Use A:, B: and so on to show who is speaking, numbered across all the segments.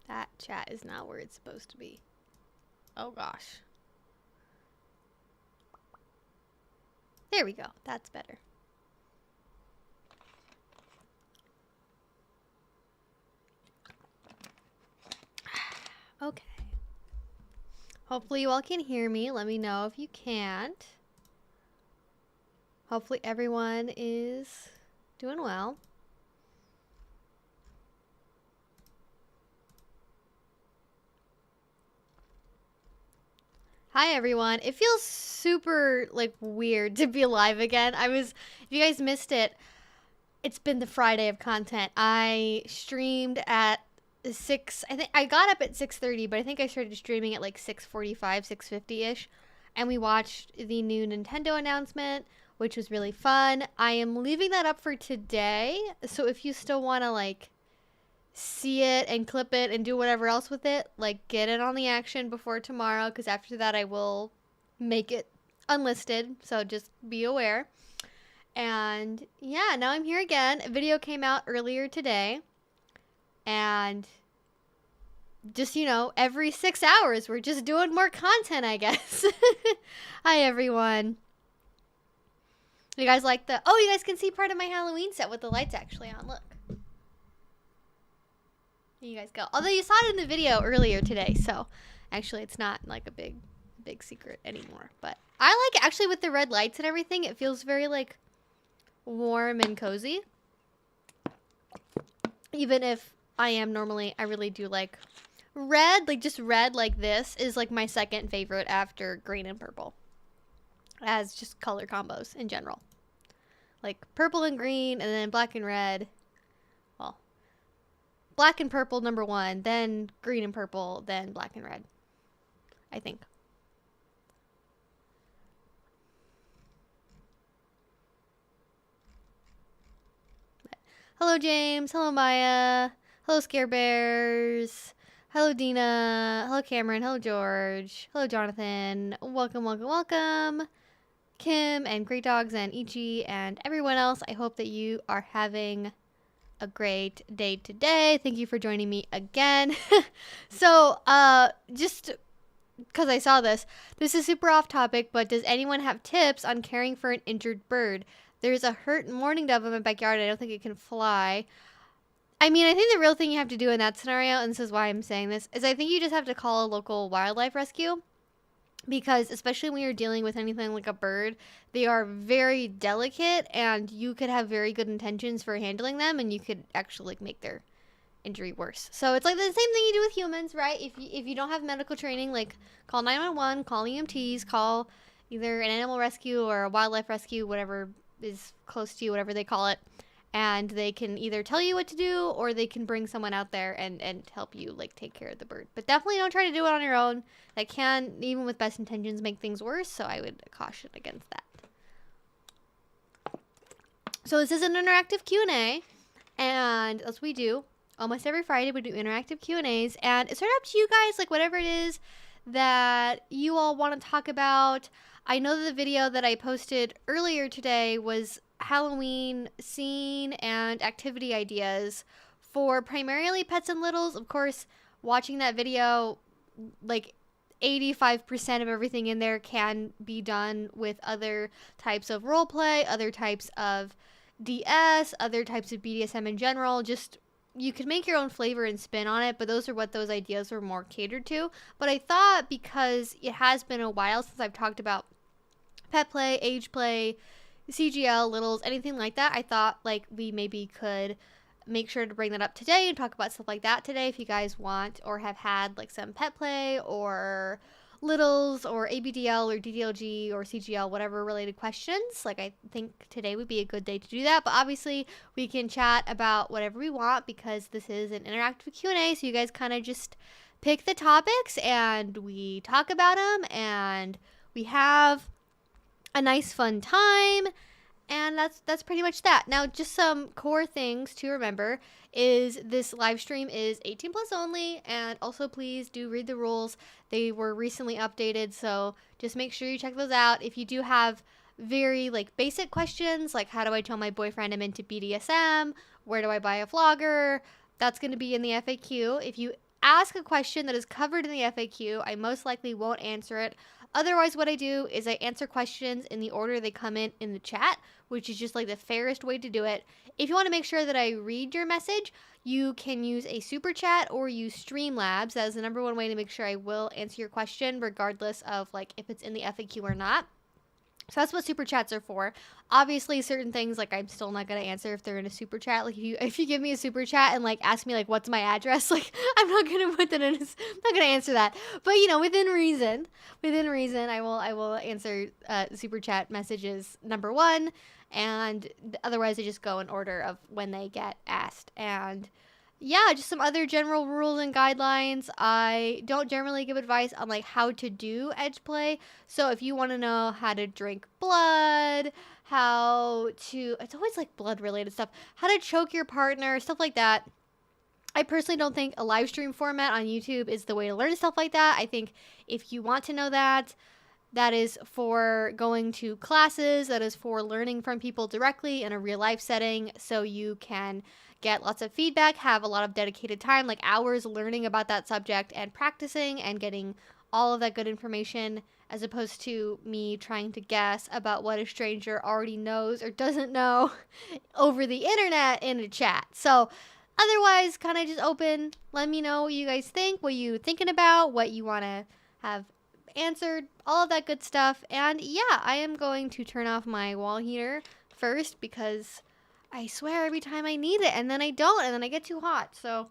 A: That chat is not where it's supposed to be. Oh gosh. There we go. That's better. Okay. Hopefully you all can hear me. Let me know if you can't. Hopefully everyone is doing well. Hi everyone. It feels super like weird to be live again. If you guys missed it, it's been the Friday of content. I streamed at 6, I think I got up at 6:30, but I think I started streaming at like 6:45, 6:50-ish. And we watched the new Nintendo announcement, which was really fun. I am leaving that up for today. So if you still want to like see it and clip it and do whatever else with it, like get it on the action before tomorrow, because after that I will make it unlisted, so just be aware. And yeah, now I'm here again. A video came out earlier today, and just, you know, every 6 hours we're just doing more content, I guess. Hi everyone. You guys like the, oh, you guys can see part of my Halloween set with the lights actually on. Look, you guys go. Although you saw it in the video earlier today, so actually it's not like a big secret anymore. But I like it. Actually, with the red lights and everything, it feels very like warm and cozy. Even if I really do like red, like just red like this is like my second favorite after green and purple, as just color combos in general. Like purple and green, and then black and red. Well, black and purple number 1, then green and purple, then black and red, I think. But, hello James, hello Maya, hello Scare Bears, hello Dina, hello Cameron, hello George, hello Jonathan, welcome, welcome, welcome. Kim and Great Dogs and Ichi and everyone else, I hope that you are having a great day today. Thank you for joining me again. So, just because I saw this is super off topic, but does anyone have tips on caring for an injured bird? There's a hurt mourning dove in my backyard. I don't think it can fly. I mean, I think the real thing you have to do in that scenario, and this is why I'm saying this, is I think you just have to call a local wildlife rescue. Because especially when you're dealing with anything like a bird, they are very delicate, and you could have very good intentions for handling them, and you could actually like make their injury worse. So it's like the same thing you do with humans, right? If you don't have medical training, like call 911, call EMTs, call either an animal rescue or a wildlife rescue, whatever is close to you, whatever they call it. And they can either tell you what to do, or they can bring someone out there and help you like take care of the bird. But definitely don't try to do it on your own. That can, even with best intentions, make things worse. So I would caution against that. So this is an interactive Q&A, and as we do almost every Friday, we do interactive Q&As, and it's sort of up to you guys, like whatever it is that you all want to talk about. I know that the video that I posted earlier today was Halloween scene and activity ideas for primarily pets and littles. Of course, watching that video, like 85% of everything in there can be done with other types of role play, other types of DS, other types of BDSM in general. Just, you could make your own flavor and spin on it, but those are what those ideas were more catered to. But I thought, because it has been a while since I've talked about Petplay, Ageplay, CGL, littles, anything like that, I thought like we maybe could make sure to bring that up today and talk about stuff like that today if you guys want, or have had like some Petplay or littles or ABDL or DDLG or CGL, whatever related questions. Like, I think today would be a good day to do that. But obviously we can chat about whatever we want, because this is an interactive Q&A, so you guys kind of just pick the topics and we talk about them, and we have a nice fun time. And that's pretty much that. Now, just some core things to remember is this live stream is 18 plus only, and also please do read the rules. They were recently updated, so just make sure you check those out. If you do have very like basic questions, like how do I tell my boyfriend I'm into BDSM, where do I buy a flogger, that's going to be in the FAQ. If you ask a question that is covered in the FAQ, I most likely won't answer it. Otherwise, what I do is I answer questions in the order they come in the chat, which is just like the fairest way to do it. If you want to make sure that I read your message, you can use a super chat or use Streamlabs. That is the #1 way to make sure I will answer your question, regardless of like if it's in the FAQ or not. So that's what super chats are for. Obviously, certain things like I'm still not gonna answer if they're in a super chat. Like if you give me a super chat and like ask me like what's my address, like I'm not gonna put that in. I'm not gonna answer that. But you know, within reason, I will answer super chat messages #1, and otherwise I just go in order of when they get asked. And yeah, just some other general rules and guidelines. I don't generally give advice on like how to do edge play. So if you want to know how to drink blood, how to, it's always like blood related stuff, how to choke your partner, stuff like that. I personally don't think a live stream format on YouTube is the way to learn stuff like that. I think if you want to know that, that is for going to classes, that is for learning from people directly in a real life setting, so you can get lots of feedback, have a lot of dedicated time, like hours learning about that subject and practicing and getting all of that good information, as opposed to me trying to guess about what a stranger already knows or doesn't know over the internet in a chat. So otherwise, kind of just open, let me know what you guys think, what you thinking about, what you want to have answered, all of that good stuff. And yeah, I am going to turn off my wall heater first because I swear every time I need it and then I don't, and then I get too hot. So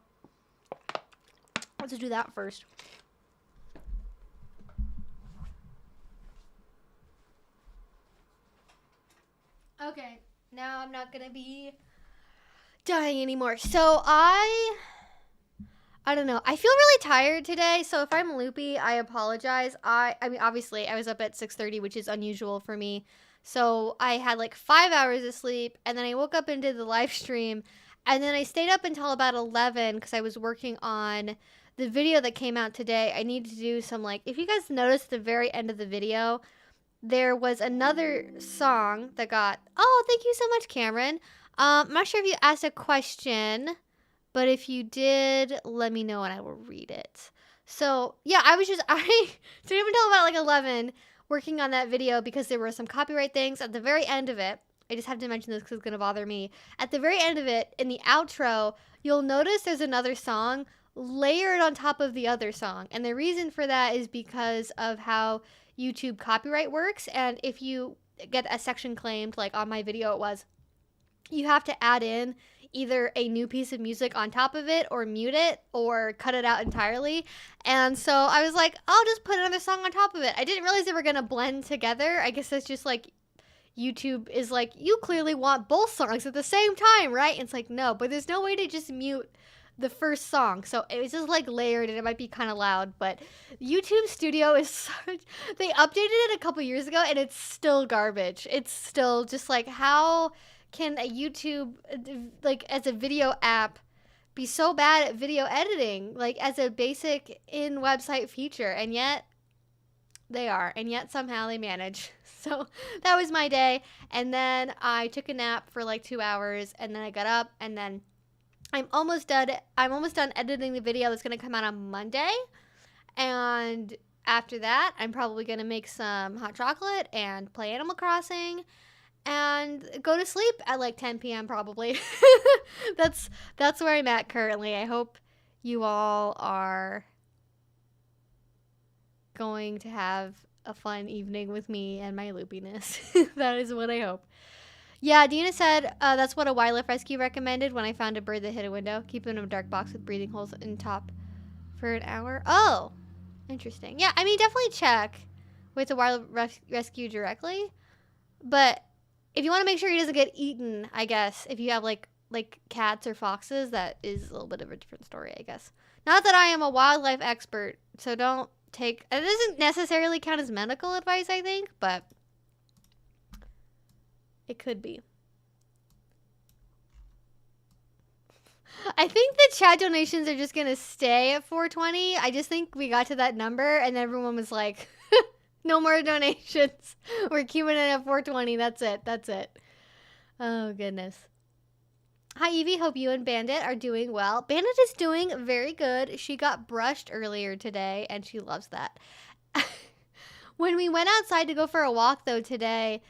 A: let's just do that first. Okay, now I'm not gonna be dying anymore. So I don't know. I feel really tired today, so if I'm loopy, I apologize. I mean, obviously, I was up at 6:30, which is unusual for me. So I had like 5 hours of sleep, and then I woke up and did the live stream, and then I stayed up until about 11 because I was working on the video that came out today. I need to do some like, if you guys noticed the very end of the video, there was another song that got, oh, thank you so much, Cameron. I'm not sure if you asked a question, but if you did, let me know and I will read it. So yeah, I stayed up until about like 11 working on that video because there were some copyright things at the very end of it. I just have to mention this because it's going to bother me. At the very end of it, in the outro, you'll notice there's another song layered on top of the other song. And the reason for that is because of how YouTube copyright works. And if you get a section claimed, like on my video it was, you have to add in either a new piece of music on top of it or mute it or cut it out entirely. And so I was like, I'll just put another song on top of it. I didn't realize they were going to blend together. I guess that's just like YouTube is like, you clearly want both songs at the same time, right? And it's like, no, but there's no way to just mute the first song. So it was just like layered and it might be kind of loud, but YouTube Studio is such, they updated it a couple years ago and it's still garbage. It's still just like, how can a YouTube, like as a video app, be so bad at video editing, like as a basic in-website feature, and yet they are, and yet somehow they manage. So that was my day, and then I took a nap for like 2 hours, and then I got up, and then I'm almost done editing the video that's going to come out on Monday, and after that, I'm probably going to make some hot chocolate and play Animal Crossing, and go to sleep at like 10 p.m. probably. That's where I'm at currently. I hope you all are going to have a fun evening with me and my loopiness. That is what I hope. Yeah, Dina said that's what a wildlife rescue recommended when I found a bird that hit a window. Keep it in a dark box with breathing holes in top for an hour. Oh, interesting. Yeah, I mean, definitely check with the wildlife rescue directly. But if you want to make sure he doesn't get eaten, I guess, if you have like cats or foxes, that is a little bit of a different story, I guess. Not that I am a wildlife expert, so don't take, it doesn't necessarily count as medical advice, I think, but it could be. I think the chat donations are just going to stay at 420. I just think we got to that number and everyone was like, no more donations. We're keeping it at 420. That's it. Oh, goodness. Hi, Evie. Hope you and Bandit are doing well. Bandit is doing very good. She got brushed earlier today, and she loves that. When we went outside to go for a walk, though, today,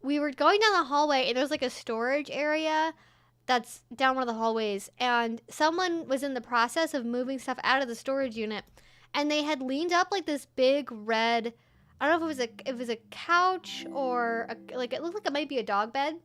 A: we were going down the hallway, and there's like a storage area that's down one of the hallways, and someone was in the process of moving stuff out of the storage unit, and they had leaned up like this big red, I don't know if it was a couch or like it looked like it might be a dog bed.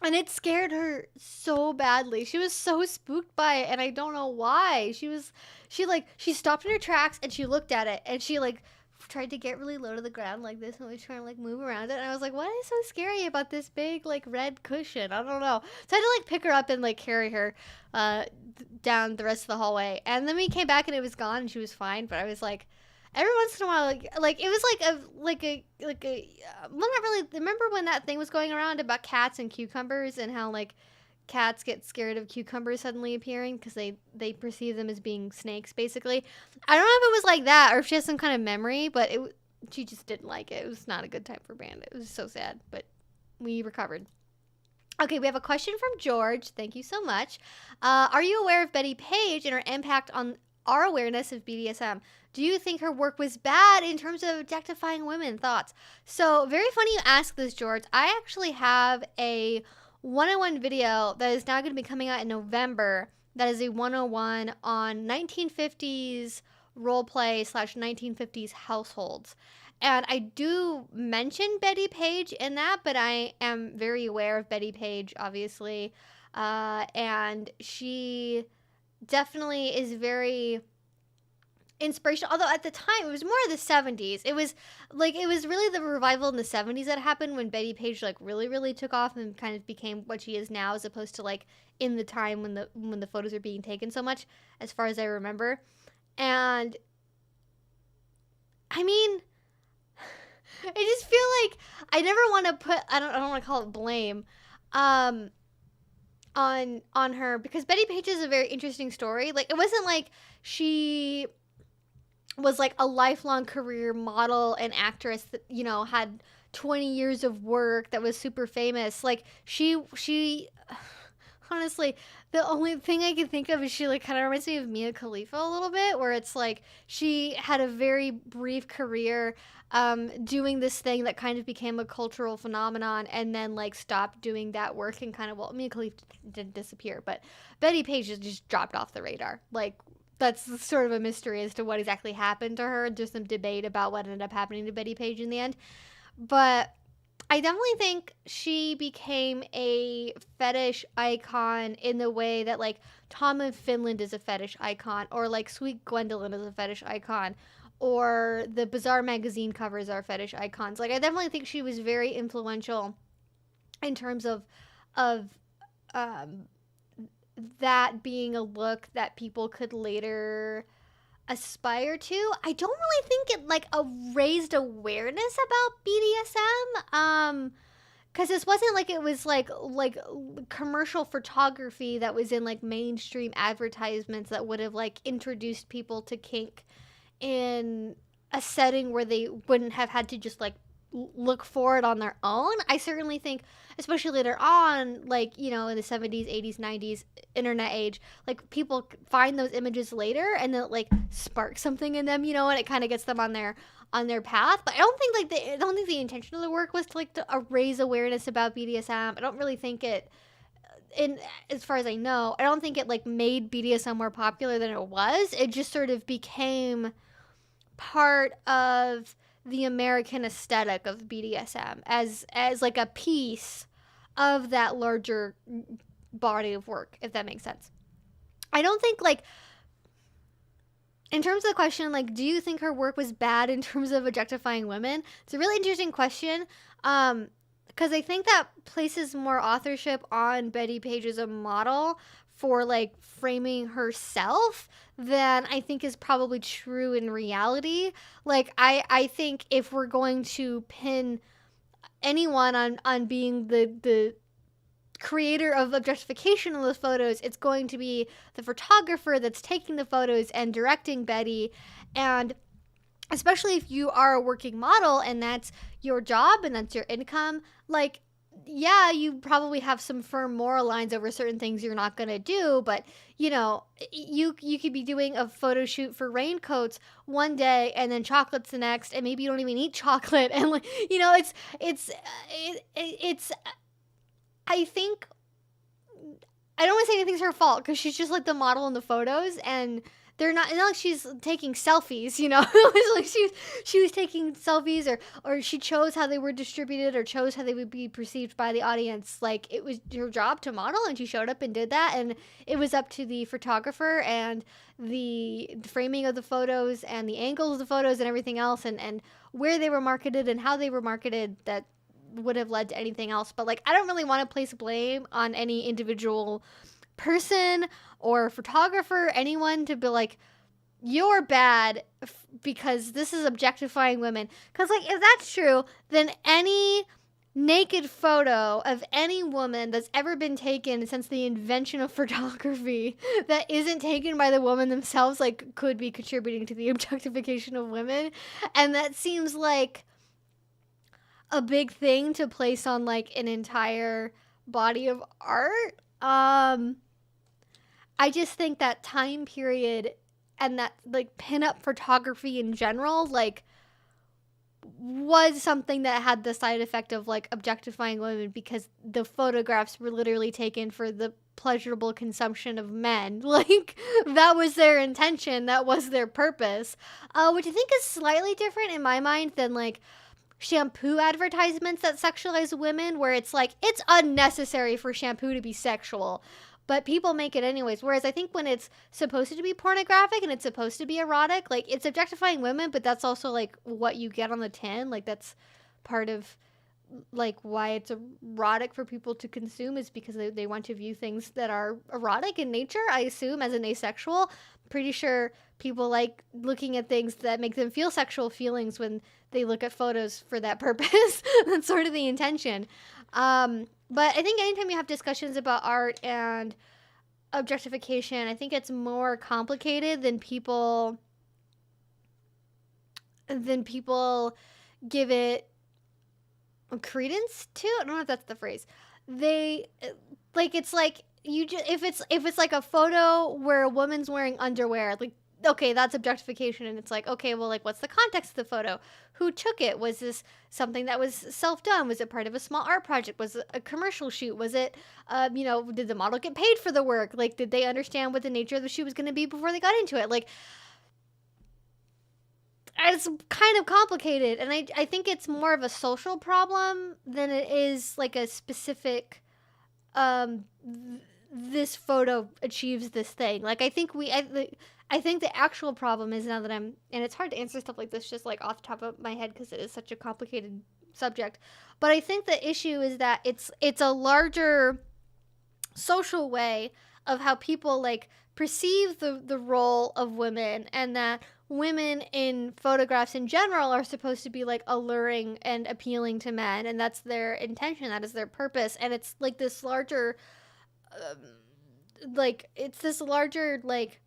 A: And it scared her so badly. She was so spooked by it, and I don't know why. She stopped in her tracks and she looked at it, and she like tried to get really low to the ground like this, and was trying to like move around it. And I was like, what is so scary about this big like red cushion? I don't know. So I had to like pick her up and like carry her down the rest of the hallway. And then we came back and it was gone and she was fine. But I was like, every once in a while, like it was well, not really. Remember when that thing was going around about cats and cucumbers, and how like cats get scared of cucumbers suddenly appearing because they perceive them as being snakes, basically. I don't know if it was like that or if she has some kind of memory, but she just didn't like it. It was not a good time for Bandit. It was so sad, but we recovered. Okay, we have a question from George. Thank you so much. Are you aware of Betty Page and her impact on our awareness of BDSM? Do you think her work was bad in terms of objectifying women? Thoughts? So, very funny you ask this, George. I actually have a 101 video that is now going to be coming out in November. That is a 101 on 1950s roleplay / 1950s households. And I do mention Betty Page in that, but I am very aware of Betty Page, obviously. And she definitely is very inspirational, although at the time it was more of the 70s. It was really the revival in the 70s that happened when Betty Page like really took off and kind of became what she is now, as opposed to like in the time when the photos are being taken so much, as far as I remember. And I mean, I just feel like I never want to put, I don't want to call it blame on her, because Betty Page is a very interesting story. Like, it wasn't like she was like a lifelong career model and actress that, you know, had 20 years of work that was super famous. Like, she honestly, the only thing I can think of is she like kind of reminds me of Mia Khalifa a little bit, where it's like she had a very brief career doing this thing that kind of became a cultural phenomenon, and then like stopped doing that work, and kind of, well, Mia Khalifa didn't disappear, but Betty Page just dropped off the radar. Like, that's sort of a mystery as to what exactly happened to her. There's some debate about what ended up happening to Betty Page in the end. But I definitely think she became a fetish icon in the way that like Tom of Finland is a fetish icon, or like Sweet Gwendolyn is a fetish icon, or the Bizarre magazine covers are fetish icons. Like, I definitely think she was very influential in terms of that being a look that people could later aspire to. I don't really think it like raised awareness about BDSM, because this wasn't like it was like commercial photography that was in like mainstream advertisements that would have like introduced people to kink in a setting where they wouldn't have had to just like look for it on their own. I certainly think, especially later on, like, you know, in the 70s, 80s, 90s, internet age, like, people find those images later and then it, like, sparks something in them, you know, and it kind of gets them on their path. But I don't think the intention of the work was to like to raise awareness about BDSM. I don't really think it, in as far as I know, I don't think it like made BDSM more popular than it was. It just sort of became part of the American aesthetic of BDSM as like a piece of that larger body of work, if that makes sense. I don't think, like, in terms of the question, like, do you think her work was bad in terms of objectifying women? It's a really interesting question, because I think that places more authorship on Betty Page as a model for like framing herself than I think is probably true in reality. Like, I think if we're going to pin anyone on being the creator of objectification of those photos, it's going to be the photographer that's taking the photos and directing Betty. And especially if you are a working model and that's your job and that's your income, like, yeah, you probably have some firm moral lines over certain things you're not going to do, but you know, you could be doing a photo shoot for raincoats one day and then chocolates the next, and maybe you don't even eat chocolate, and like, you know, it's I think I don't want to say anything's her fault because she's just like the model in the photos, and they're not like she's taking selfies, you know. It was like she was taking selfies, or she chose how they were distributed, or chose how they would be perceived by the audience. Like, it was her job to model, and she showed up and did that, and it was up to the photographer and the framing of the photos and the angles of the photos and everything else, and where they were marketed and how they were marketed, that would have led to anything else. But like, I don't really want to place blame on any individual person or photographer, anyone, to be like, you're bad because this is objectifying women. Because like, if that's true, then any naked photo of any woman that's ever been taken since the invention of photography that isn't taken by the woman themselves, like, could be contributing to the objectification of women. And that seems like a big thing to place on like an entire body of art. I just think that time period and that like pinup photography in general, like, was something that had the side effect of like objectifying women, because the photographs were literally taken for the pleasurable consumption of men. Like, that was their intention, that was their purpose, which I think is slightly different in my mind than like shampoo advertisements that sexualize women, where it's like, it's unnecessary for shampoo to be sexual, but people make it anyways. Whereas I think when it's supposed to be pornographic and it's supposed to be erotic, like, it's objectifying women, but that's also like what you get on the tin. Like, that's part of like why it's erotic for people to consume, is because they want to view things that are erotic in nature, I assume, as an asexual. Pretty sure people like looking at things that make them feel sexual feelings when they look at photos for that purpose. That's sort of the intention. But I think anytime you have discussions about art and objectification, I think it's more complicated than people give it credence to. I don't know if that's the phrase. They like, it's like, you just, if it's like a photo where a woman's wearing underwear, like, okay, that's objectification. And it's like, okay, well, like, what's the context of the photo? Who took it? Was this something that was self-done? Was it part of a small art project? Was it a commercial shoot? Was it, you know, did the model get paid for the work? Like, did they understand what the nature of the shoot was going to be before they got into it? Like, it's kind of complicated. And I think it's more of a social problem than it is like a specific, this photo achieves this thing. Like, I think the actual problem is, now that and it's hard to answer stuff like this just like off the top of my head because it is such a complicated subject, but I think the issue is that it's a larger social way of how people like perceive the role of women, and that women in photographs in general are supposed to be like alluring and appealing to men, and that's their intention, that is their purpose. And it's like this larger like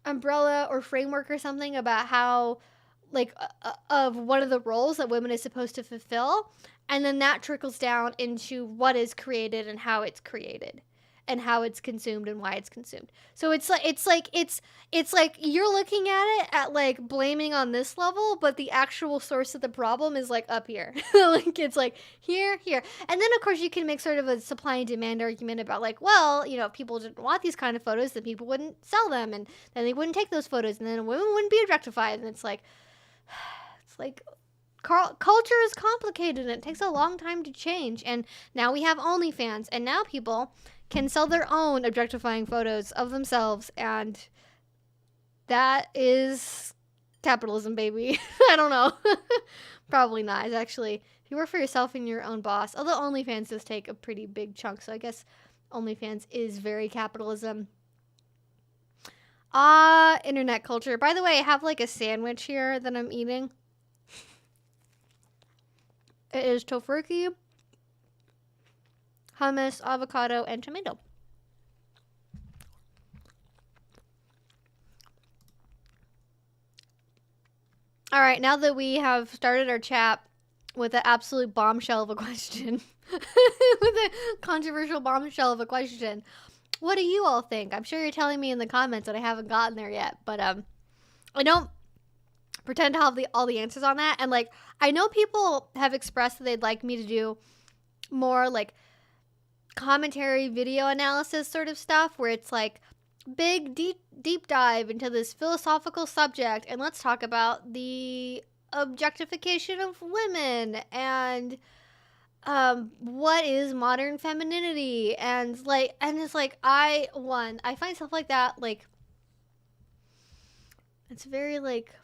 A: umbrella or framework or something about how like of one of the roles that women is supposed to fulfill, and then that trickles down into what is created and how it's created and how it's consumed and why it's consumed. So it's like you're looking at it at like blaming on this level, but the actual source of the problem is like up here. Like, it's like here. And then of course you can make sort of a supply and demand argument about like, well, you know, if people didn't want these kind of photos, then people wouldn't sell them, and then they wouldn't take those photos, and then women wouldn't be objectified. And it's like culture is complicated, and it takes a long time to change. And now we have OnlyFans, and now people can sell their own objectifying photos of themselves, and that is capitalism, baby. I don't know. Probably not. It's actually, if you work for yourself and your own boss, although OnlyFans does take a pretty big chunk, so I guess OnlyFans is very capitalism. Internet culture. By the way, I have like a sandwich here that I'm eating. It is tofurkey, hummus, avocado, and tomato. All right, now that we have started our chat, with an absolute bombshell of a question. With a controversial bombshell of a question. What do you all think? I'm sure you're telling me in the comments that I haven't gotten there yet, but I don't pretend to have all the answers on that. And like, I know people have expressed that they'd like me to do more like commentary video analysis sort of stuff, where it's like big deep dive into this philosophical subject, and let's talk about the objectification of women and what is modern femininity, and it's like I find stuff like that, like, it's very like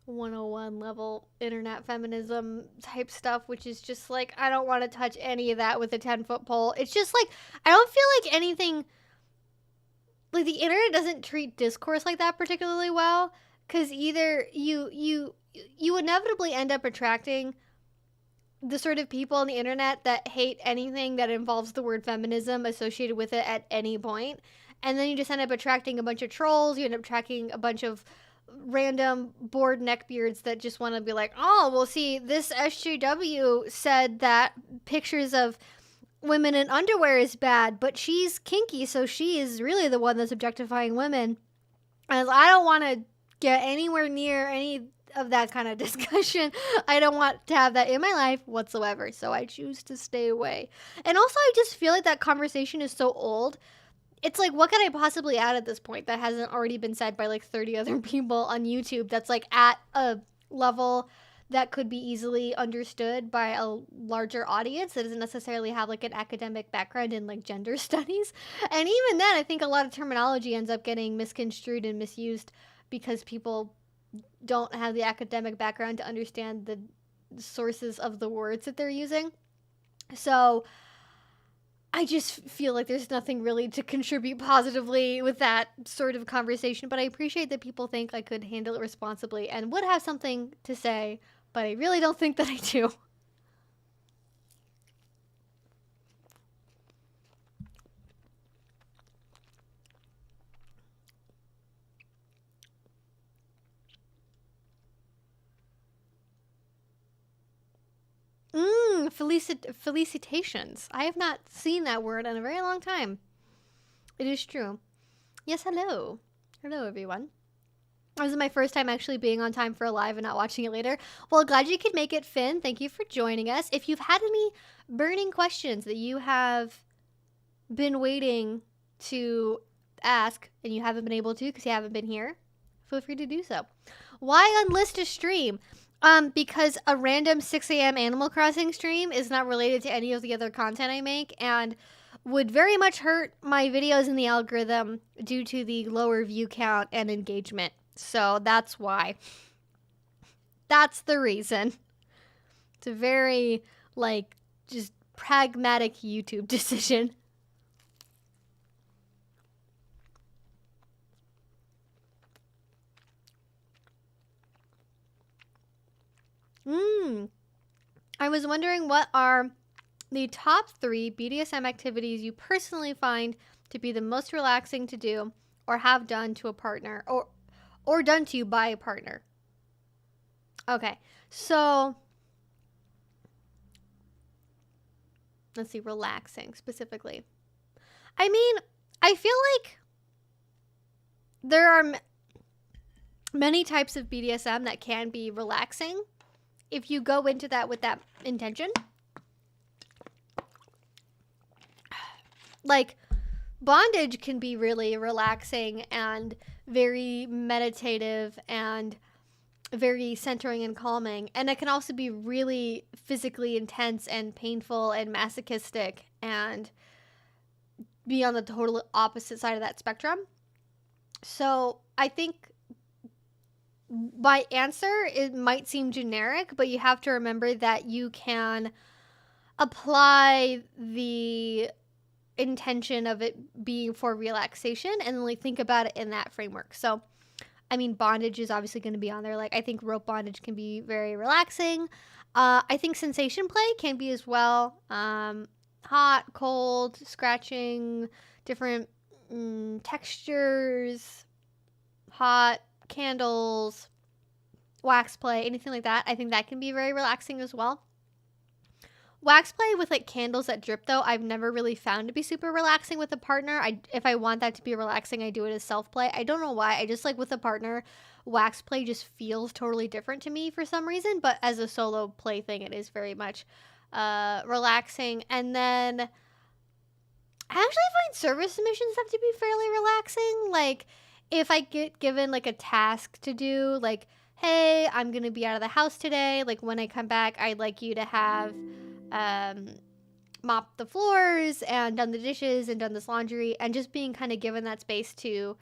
A: 101 level internet feminism type stuff, which is just like, I don't want to touch any of that with a 10-foot pole. It's just like, I don't feel like anything, like, the internet doesn't treat discourse like that particularly well, because either you inevitably end up attracting the sort of people on the internet that hate anything that involves the word feminism associated with it at any point, and then you just end up attracting a bunch of trolls. You end up attracting a bunch of random bored neckbeards that just want to be like, oh, well, see, this SJW said that pictures of women in underwear is bad, but she's kinky, so she is really the one that's objectifying women. And I don't want to get anywhere near any of that kind of discussion. I don't want to have that in my life whatsoever, so I choose to stay away. And also, I just feel like that conversation is so old. It's like, what can I possibly add at this point that hasn't already been said by like 30 other people on YouTube that's like at a level that could be easily understood by a larger audience that doesn't necessarily have like an academic background in like gender studies. And even then, I think a lot of terminology ends up getting misconstrued and misused because people don't have the academic background to understand the sources of the words that they're using. So I just feel like there's nothing really to contribute positively with that sort of conversation, but I appreciate that people think I could handle it responsibly and would have something to say, but I really don't think that I do. Felicitations. I have not seen that word in a very long time. It is true. Yes, hello. Hello, everyone. This is my first time actually being on time for a live and not watching it later. Well, glad you could make it, Finn. Thank you for joining us. If you've had any burning questions that you have been waiting to ask and you haven't been able to because you haven't been here, feel free to do so. Why unlist a stream? Because a random 6 a.m. Animal Crossing stream is not related to any of the other content I make and would very much hurt my videos in the algorithm due to the lower view count and engagement. So that's why. That's the reason. It's a very, like, just pragmatic YouTube decision. I was wondering, what are the top 3 BDSM activities you personally find to be the most relaxing to do or have done to a partner or done to you by a partner? Okay, so let's see, relaxing specifically. I mean, I feel like there are many types of BDSM that can be relaxing if you go into that with that intention. Like, bondage can be really relaxing and very meditative and very centering and calming. And it can also be really physically intense and painful and masochistic and be on the total opposite side of that spectrum. So I think my answer, it might seem generic, but you have to remember that you can apply the intention of it being for relaxation and like think about it in that framework. So, I mean, bondage is obviously going to be on there. Like, I think rope bondage can be very relaxing. I think sensation play can be as well. Hot, cold, scratching, different textures, hot, candles, wax play, anything like that. I think that can be very relaxing as well. Wax play with like candles that drip though, I've never really found to be super relaxing with a partner. If I want that to be relaxing, I do it as self play. I don't know why. I just like with a partner, wax play just feels totally different to me for some reason. But as a solo play thing, it is very much relaxing. And then I actually find service missions have to be fairly relaxing. Like if I get given like a task to do, like, hey, I'm gonna be out of the house today. Like when I come back, I'd like you to have mopped the floors and done the dishes and done this laundry, and just being kind of given that space to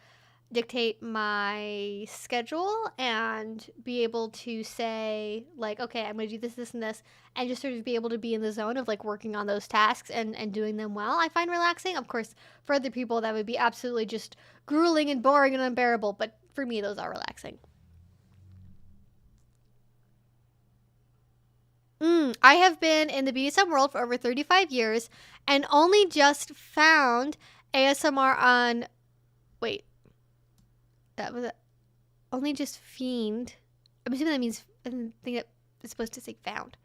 A: dictate my schedule and be able to say like, okay, I'm gonna do this, this, and this, and just sort of be able to be in the zone of like working on those tasks and doing them well, I find relaxing. Of course, for other people that would be absolutely just grueling and boring and unbearable, but for me those are relaxing. I have been in the BDSM world for over 35 years and only just found ASMR on. Wait. That was only just fiend. I'm assuming that means. I didn't think that it's supposed to say found.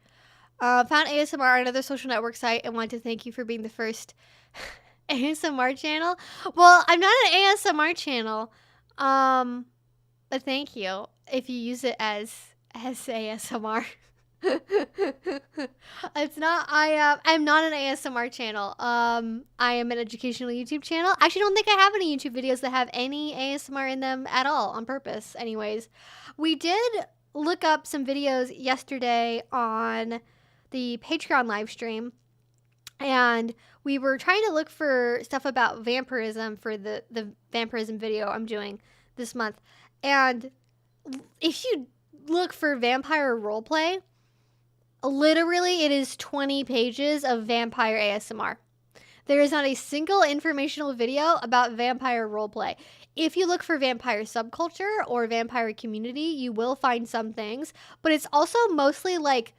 A: Found ASMR on another social network site and want to thank you for being the first ASMR channel. Well, I'm not an ASMR channel. But thank you if you use it as ASMR. It's not. I'm not an ASMR channel. I am an educational YouTube channel. I actually don't think I have any YouTube videos that have any ASMR in them at all on purpose. Anyways, we did look up some videos yesterday on the Patreon live stream, and we were trying to look for stuff about vampirism for the vampirism video I'm doing this month. And if you look for vampire roleplay, literally, it is 20 pages of vampire ASMR. There is not a single informational video about vampire roleplay. If you look for vampire subculture or vampire community, you will find some things, but it's also mostly like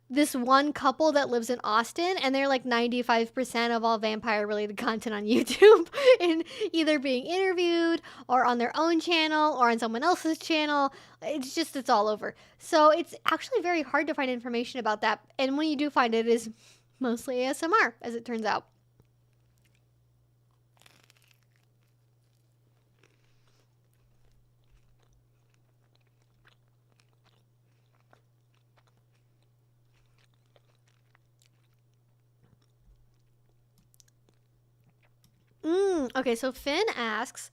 A: this one couple that lives in Austin, and they're like 95% of all vampire related content on YouTube, in either being interviewed or on their own channel or on someone else's channel. It's all over. So it's actually very hard to find information about that. And when you do find it, it is mostly ASMR, as it turns out. Okay, so Finn asks,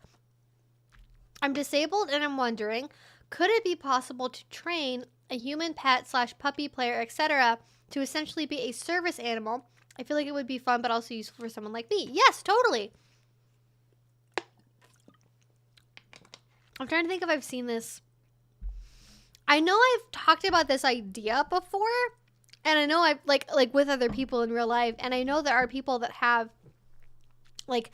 A: I'm disabled and I'm wondering, could it be possible to train a human pet / puppy player, etc., to essentially be a service animal? I feel like it would be fun, but also useful for someone like me. Yes, totally. I'm trying to think if I've seen this. I know I've talked about this idea before, and I know I've like with other people in real life, and I know there are people that have like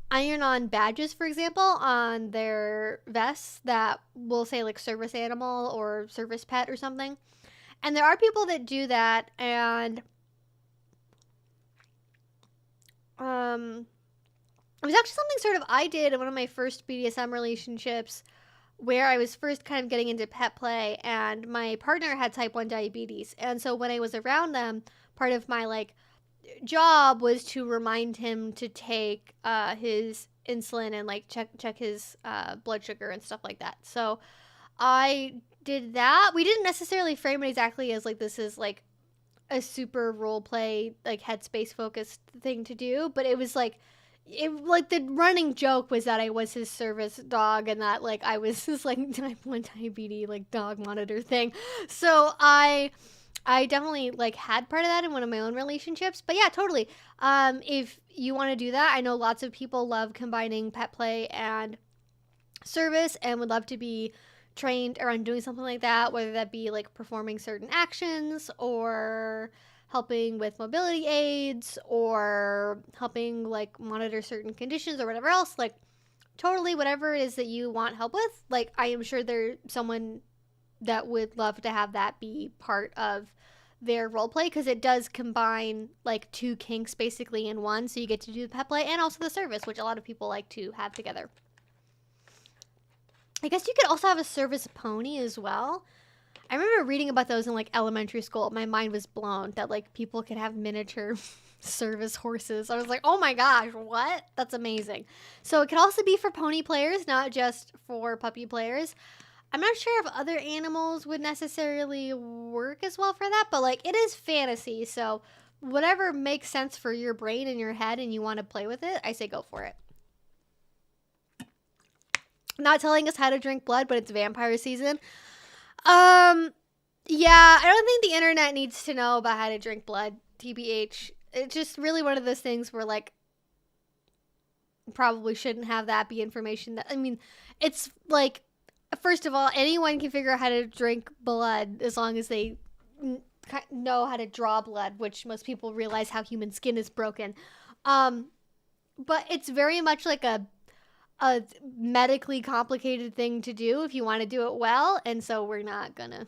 A: iron-on badges, for example, on their vests that will say like service animal or service pet or something. And there are people that do that, and it was actually something sort of I did in one of my first BDSM relationships, where I was first kind of getting into pet play, and my partner had type 1 diabetes. And so when I was around them, part of my like job was to remind him to take his insulin and like check his blood sugar and stuff like that. So I did that. We didn't necessarily frame it exactly as like this is like a super role play like headspace focused thing to do, but it was like the running joke was that I was his service dog, and that like I was his like type 1 diabetes like dog monitor thing. So I definitely like had part of that in one of my own relationships. But yeah, totally. If you want to do that, I know lots of people love combining pet play and service and would love to be trained around doing something like that, whether that be like performing certain actions or helping with mobility aids or helping like monitor certain conditions or whatever else. Like totally whatever it is that you want help with. Like I am sure there's someone that would love to have that be part of their role play, because it does combine like two kinks basically in one. So you get to do the pet play and also the service, which a lot of people like to have together. I guess you could also have a service pony as well. I remember reading about those in like elementary school. My mind was blown that like people could have miniature service horses. I was like, oh my gosh, what? That's amazing. So it could also be for pony players, not just for puppy players. I'm not sure if other animals would necessarily work as well for that, but like it is fantasy. So whatever makes sense for your brain and your head and you want to play with it, I say go for it. Not telling us how to drink blood, but it's vampire season. Yeah, I don't think the internet needs to know about how to drink blood, TBH. It's just really one of those things where, like, probably shouldn't have that be information that, I mean, it's like, first of all, anyone can figure out how to drink blood as long as they know how to draw blood, which most people realize how human skin is broken. But it's very much like a medically complicated thing to do if you want to do it well, and so we're not gonna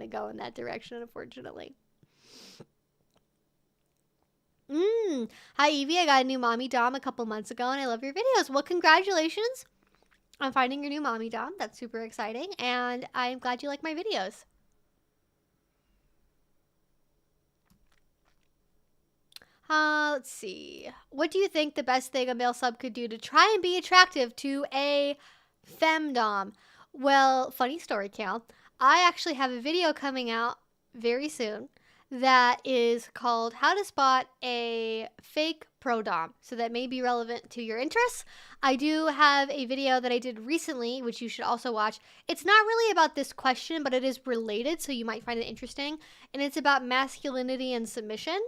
A: go in that direction, unfortunately. Hi Evie, I got a new mommy dom a couple months ago and I love your videos. Well, congratulations on finding your new mommy dom. That's super exciting, and I'm glad you like my videos. Let's see. What do you think the best thing a male sub could do to try and be attractive to a femdom? Well, funny story, Cal. I actually have a video coming out very soon that is called How to Spot a Fake Pro Dom. So that may be relevant to your interests. I do have a video that I did recently, which you should also watch. It's not really about this question, but it is related, so you might find it interesting. And it's about masculinity and submission.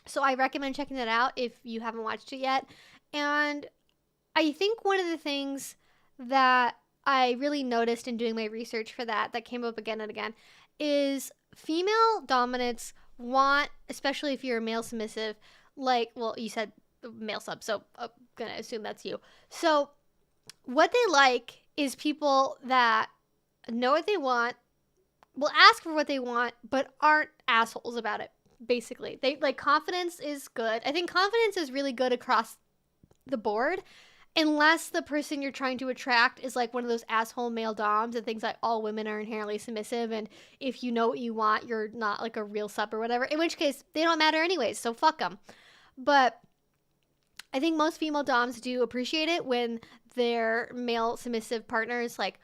A: So I recommend checking that out if you haven't watched it yet. And I think one of the things that I really noticed in doing my research for that came up again and again, is female dominants want, especially if you're a male submissive, like, well, you said male sub, so I'm going to assume that's you. So what they like is people that know what they want, will ask for what they want, but aren't assholes about it. Basically, they like, confidence is good. I think confidence is really good across the board, unless the person you're trying to attract is like one of those asshole male doms and thinks like all women are inherently submissive, and if you know what you want, you're not like a real sub or whatever, in which case they don't matter anyways, so fuck them. But I think most female doms do appreciate it when their male submissive partners like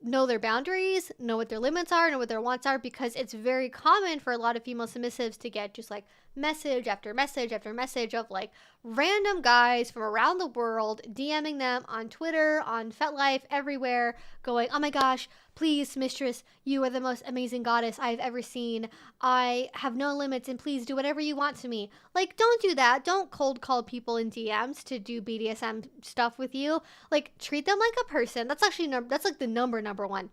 A: know their boundaries, know what their limits are, know what their wants are, because it's very common for a lot of female submissives to get just like message after message after message of like random guys from around the world DMing them on Twitter, on FetLife, everywhere, going, oh my gosh, please, mistress, you are the most amazing goddess I've ever seen. I have no limits and please do whatever you want to me. Like, don't do that. Don't cold call people in DMs to do BDSM stuff with you. Like, treat them like a person. That's actually, that's like the number one,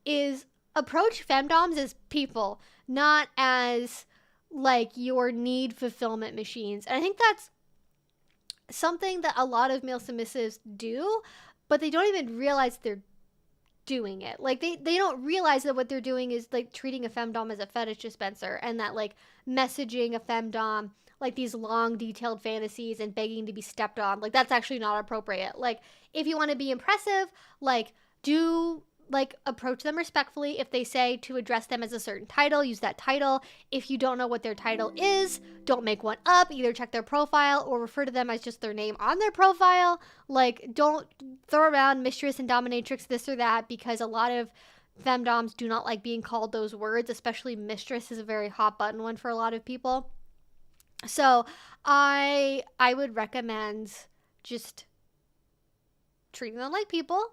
A: is approach femdoms as people, not as like your need fulfillment machines. And I think that's something that a lot of male submissives do, but they don't even realize they're doing it. Like they don't realize that what they're doing is like treating a femdom as a fetish dispenser, and that like messaging a femdom like these long detailed fantasies and begging to be stepped on, like that's actually not appropriate. Like if you want to be impressive, like do like approach them respectfully. If they say to address them as a certain title, use that title. If you don't know what their title is, don't make one up. Either check their profile or refer to them as just their name on their profile. Like, don't throw around mistress and dominatrix, this or that, because a lot of femdoms do not like being called those words, especially mistress is a very hot button one for a lot of people. So I would recommend just treating them like people,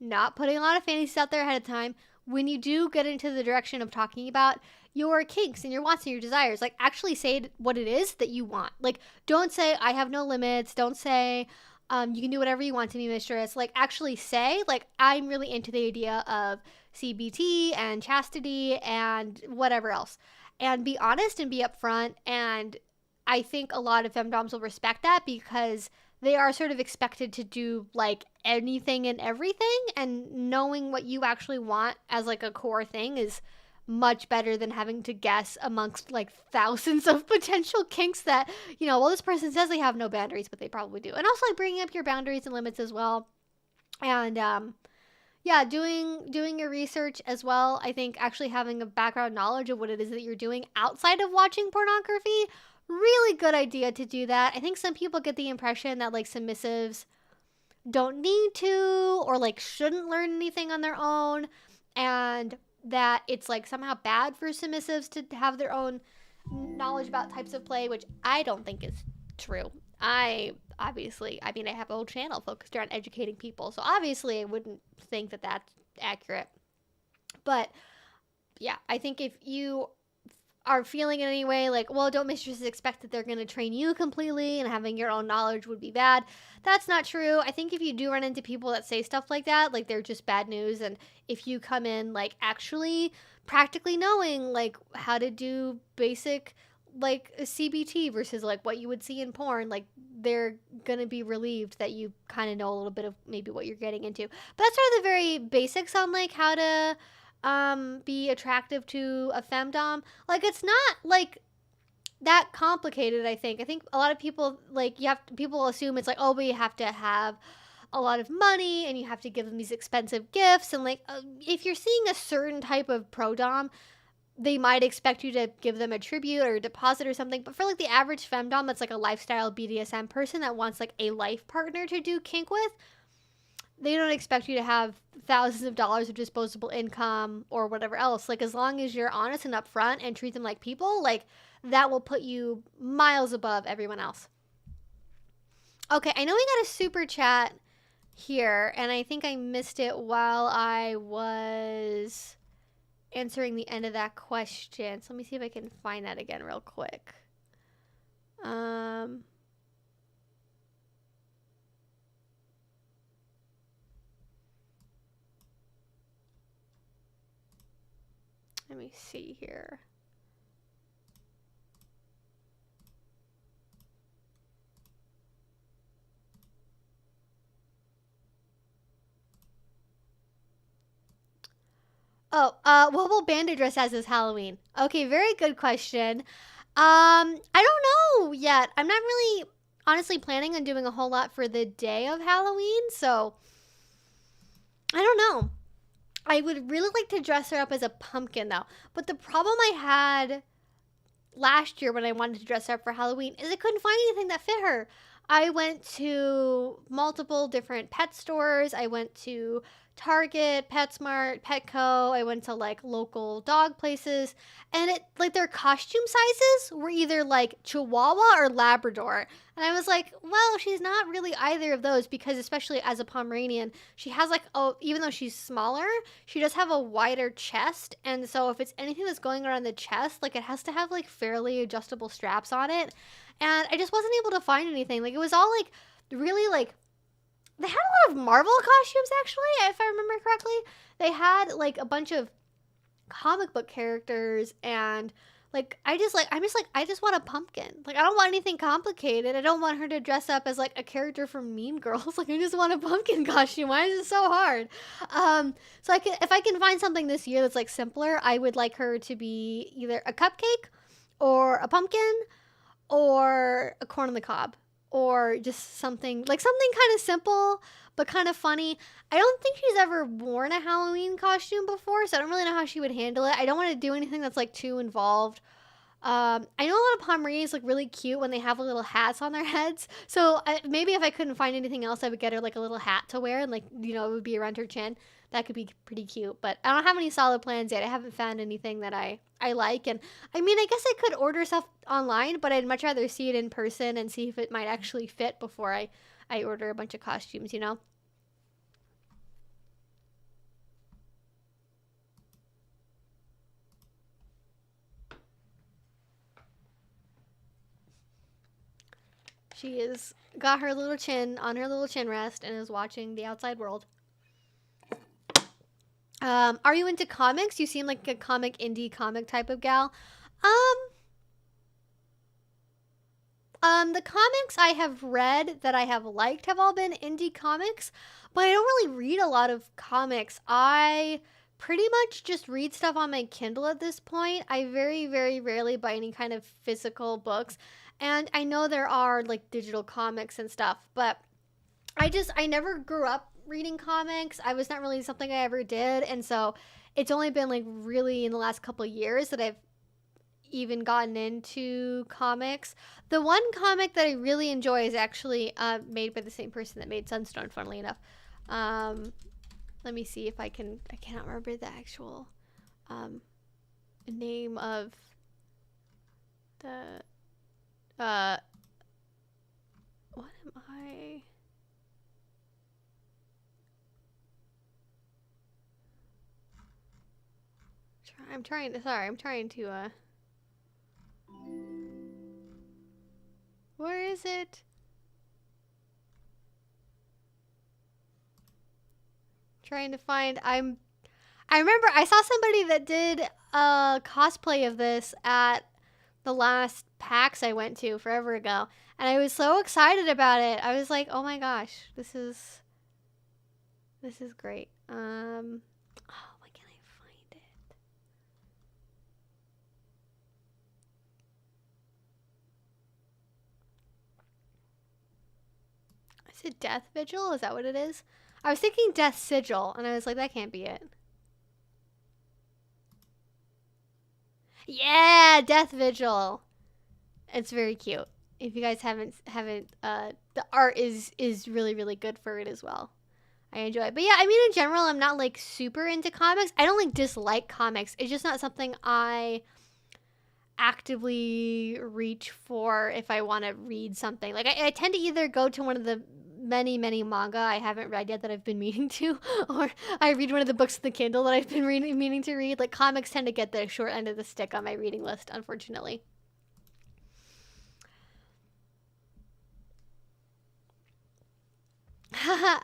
A: not putting a lot of fantasies out there ahead of time. When you do get into the direction of talking about your kinks and your wants and your desires, like actually say what it is that you want. Like, don't say I have no limits. Don't say you can do whatever you want to me, mistress. Like, actually say, like, I'm really into the idea of CBT and chastity and whatever else. And be honest and be upfront. And I think a lot of femdoms will respect that, because they are sort of expected to do like anything and everything, and knowing what you actually want as like a core thing is much better than having to guess amongst like thousands of potential kinks that, you know, well, this person says they have no boundaries, but they probably do. And also like bringing up your boundaries and limits as well. And Yeah, doing your research as well. I think actually having a background knowledge of what it is that you're doing outside of watching pornography, really good idea to do that. I think some people get the impression that like submissives don't need to or like shouldn't learn anything on their own, and that it's like somehow bad for submissives to have their own knowledge about types of play, which I don't think is true. I mean, I have a whole channel focused around educating people, so obviously I wouldn't think that that's accurate. But yeah, I think if you are feeling in any way like, well, don't mistresses expect that they're going to train you completely and having your own knowledge would be bad. That's not true. I think if you do run into people that say stuff like that, like they're just bad news. And if you come in like actually practically knowing like how to do basic like CBT versus like what you would see in porn, like they're going to be relieved that you kind of know a little bit of maybe what you're getting into. But that's sort of the very basics on like how to be attractive to a femdom. Like it's not like that complicated. I think a lot of people like people assume it's like, oh, but you have to have a lot of money and you have to give them these expensive gifts, and like if you're seeing a certain type of pro dom, they might expect you to give them a tribute or a deposit or something. But for like the average femdom that's like a lifestyle BDSM person that wants like a life partner to do kink with, they don't expect you to have thousands of dollars of disposable income or whatever else. Like, as long as you're honest and upfront and treat them like people, like, that will put you miles above everyone else. Okay, I know we got a super chat here, and I think I missed it while I was answering the end of that question. So let me see if I can find that again real quick. Let me see here. Oh, what will Banda dress as this Halloween? Okay, very good question. I don't know yet. I'm not really honestly planning on doing a whole lot for the day of Halloween, so I don't know. I would really like to dress her up as a pumpkin though. But the problem I had last year when I wanted to dress her up for Halloween is I couldn't find anything that fit her. I went to multiple different pet stores. I went to Target, PetSmart, Petco. I went to like local dog places, and it like their costume sizes were either like Chihuahua or Labrador. And I was like, well, she's not really either of those, because especially as a Pomeranian, she has like, oh, even though she's smaller, she does have a wider chest. And so if it's anything that's going around the chest, like it has to have like fairly adjustable straps on it. And I just wasn't able to find anything. Like it was all like really like, they had a lot of Marvel costumes actually, if I remember correctly. They had like a bunch of comic book characters, and like I just want a pumpkin. Like I don't want anything complicated. I don't want her to dress up as like a character from Mean Girls. Like I just want a pumpkin costume. Why is it so hard? So if I can find something this year that's like simpler, I would like her to be either a cupcake or a pumpkin or a corn on the cob, or just something kind of simple but kind of funny. I don't think she's ever worn a Halloween costume before, so I don't really know how she would handle it. I don't want to do anything that's like too involved. I know a lot of Pomeranians look really cute when they have little hats on their heads. So maybe if I couldn't find anything else, I would get her like a little hat to wear, and like, you know, it would be around her chin. That could be pretty cute. But I don't have any solid plans yet. I haven't found anything that I like. And I mean, I guess I could order stuff online, but I'd much rather see it in person and see if it might actually fit before I order a bunch of costumes, you know? She is got her little chin on her little chin rest and is watching the outside world. Are you into comics? You seem like a indie comic type of gal. The comics I have read that I have liked have all been indie comics, but I don't really read a lot of comics. I pretty much just read stuff on my Kindle at this point. I very, very rarely buy any kind of physical books. And I know there are like digital comics and stuff, but I never grew up reading comics. I was not really something I ever did, and so it's only been like really in the last couple of years that I've even gotten into comics. The one comic that I really enjoy is actually made by the same person that made Sunstone, funnily enough. Let me see if I cannot remember the actual name of the what am I? I'm trying to where is it? Trying to find I remember I saw somebody that did a cosplay of this at the last PAX I went to forever ago, and I was so excited about it. I was like, "Oh my gosh, this is great." Oh, why can't I find it? Is it Death Vigil? Is that what it is? I was thinking Death Sigil, and I was like, that can't be it. Yeah, Death Vigil. It's very cute. If you guys haven't the art is really really good for it as well. I enjoy it. But yeah, I mean in general I'm not like super into comics. I don't like dislike comics. It's just not something I actively reach for if I want to read something. Like I tend to either go to one of the many manga I haven't read yet that I've been meaning to, or I read one of the books in the Kindle that I've been meaning to read. Like comics tend to get the short end of the stick on my reading list, unfortunately.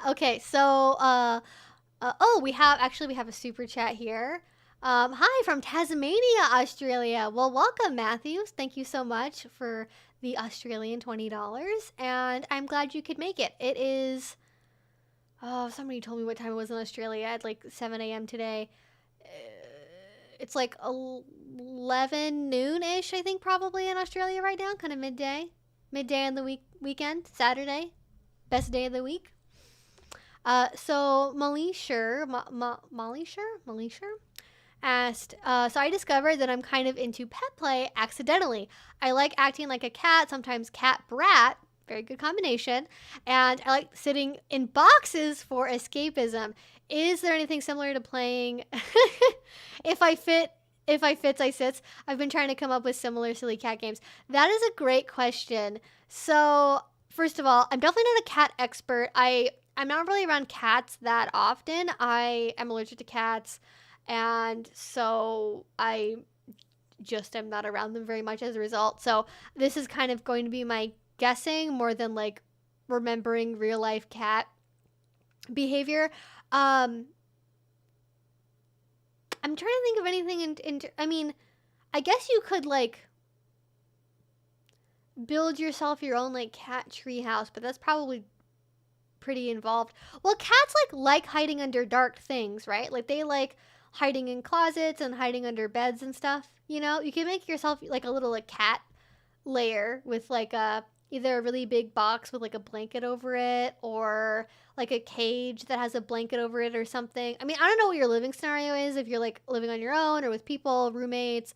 A: Okay, so oh, we have a super chat here. Hi from Tasmania, Australia. Well, welcome, Matthews. Thank you so much for the Australian $20, and I'm glad you could make it. It is, oh, somebody told me what time it was in Australia at like 7 a.m. today. It's like 11 noon-ish, I think, probably in Australia right now, kind of midday in the weekend, Saturday, best day of the week. So Molly Sher asked, so I discovered that I'm kind of into pet play accidentally. I like acting like a cat, sometimes cat brat, very good combination, and I like sitting in boxes for escapism. Is there anything similar to playing if I fits, I sits? I've been trying to come up with similar silly cat games. That is a great question. So first of all, I'm definitely not a cat expert. I'm not really around cats that often. I am allergic to cats, and so I just am not around them very much as a result. So this is kind of going to be my guessing more than like remembering real life cat behavior. I'm trying to think of anything I mean, I guess you could like build yourself your own like cat tree house, but that's probably pretty involved. Well, cats like hiding under dark things, right? Like they like hiding in closets and hiding under beds and stuff. You know, you can make yourself like a little like cat lair with like a either a really big box with like a blanket over it, or like a cage that has a blanket over it or something. I mean, I don't know what your living scenario is, if you're like living on your own or with people, roommates,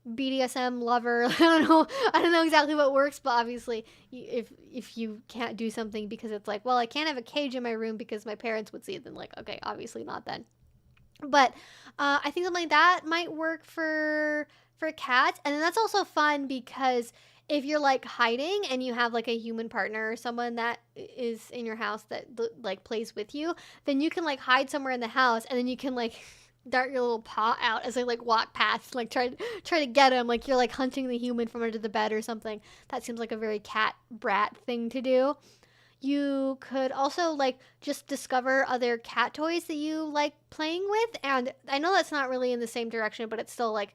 A: BDSM lover. I don't know exactly what works, but obviously if you can't do something because it's like, well, I can't have a cage in my room because my parents would see it, then like, okay, obviously not then. But I think something like that might work for cats. And then that's also fun because if you're like hiding and you have like a human partner or someone that is in your house that like plays with you, then you can like hide somewhere in the house, and then you can like dart your little paw out as they like walk past, like try to get them, like you're like hunting the human from under the bed or something. That seems like a very cat brat thing to do. You could also like just discover other cat toys that you like playing with, and I know that's not really in the same direction, but it's still like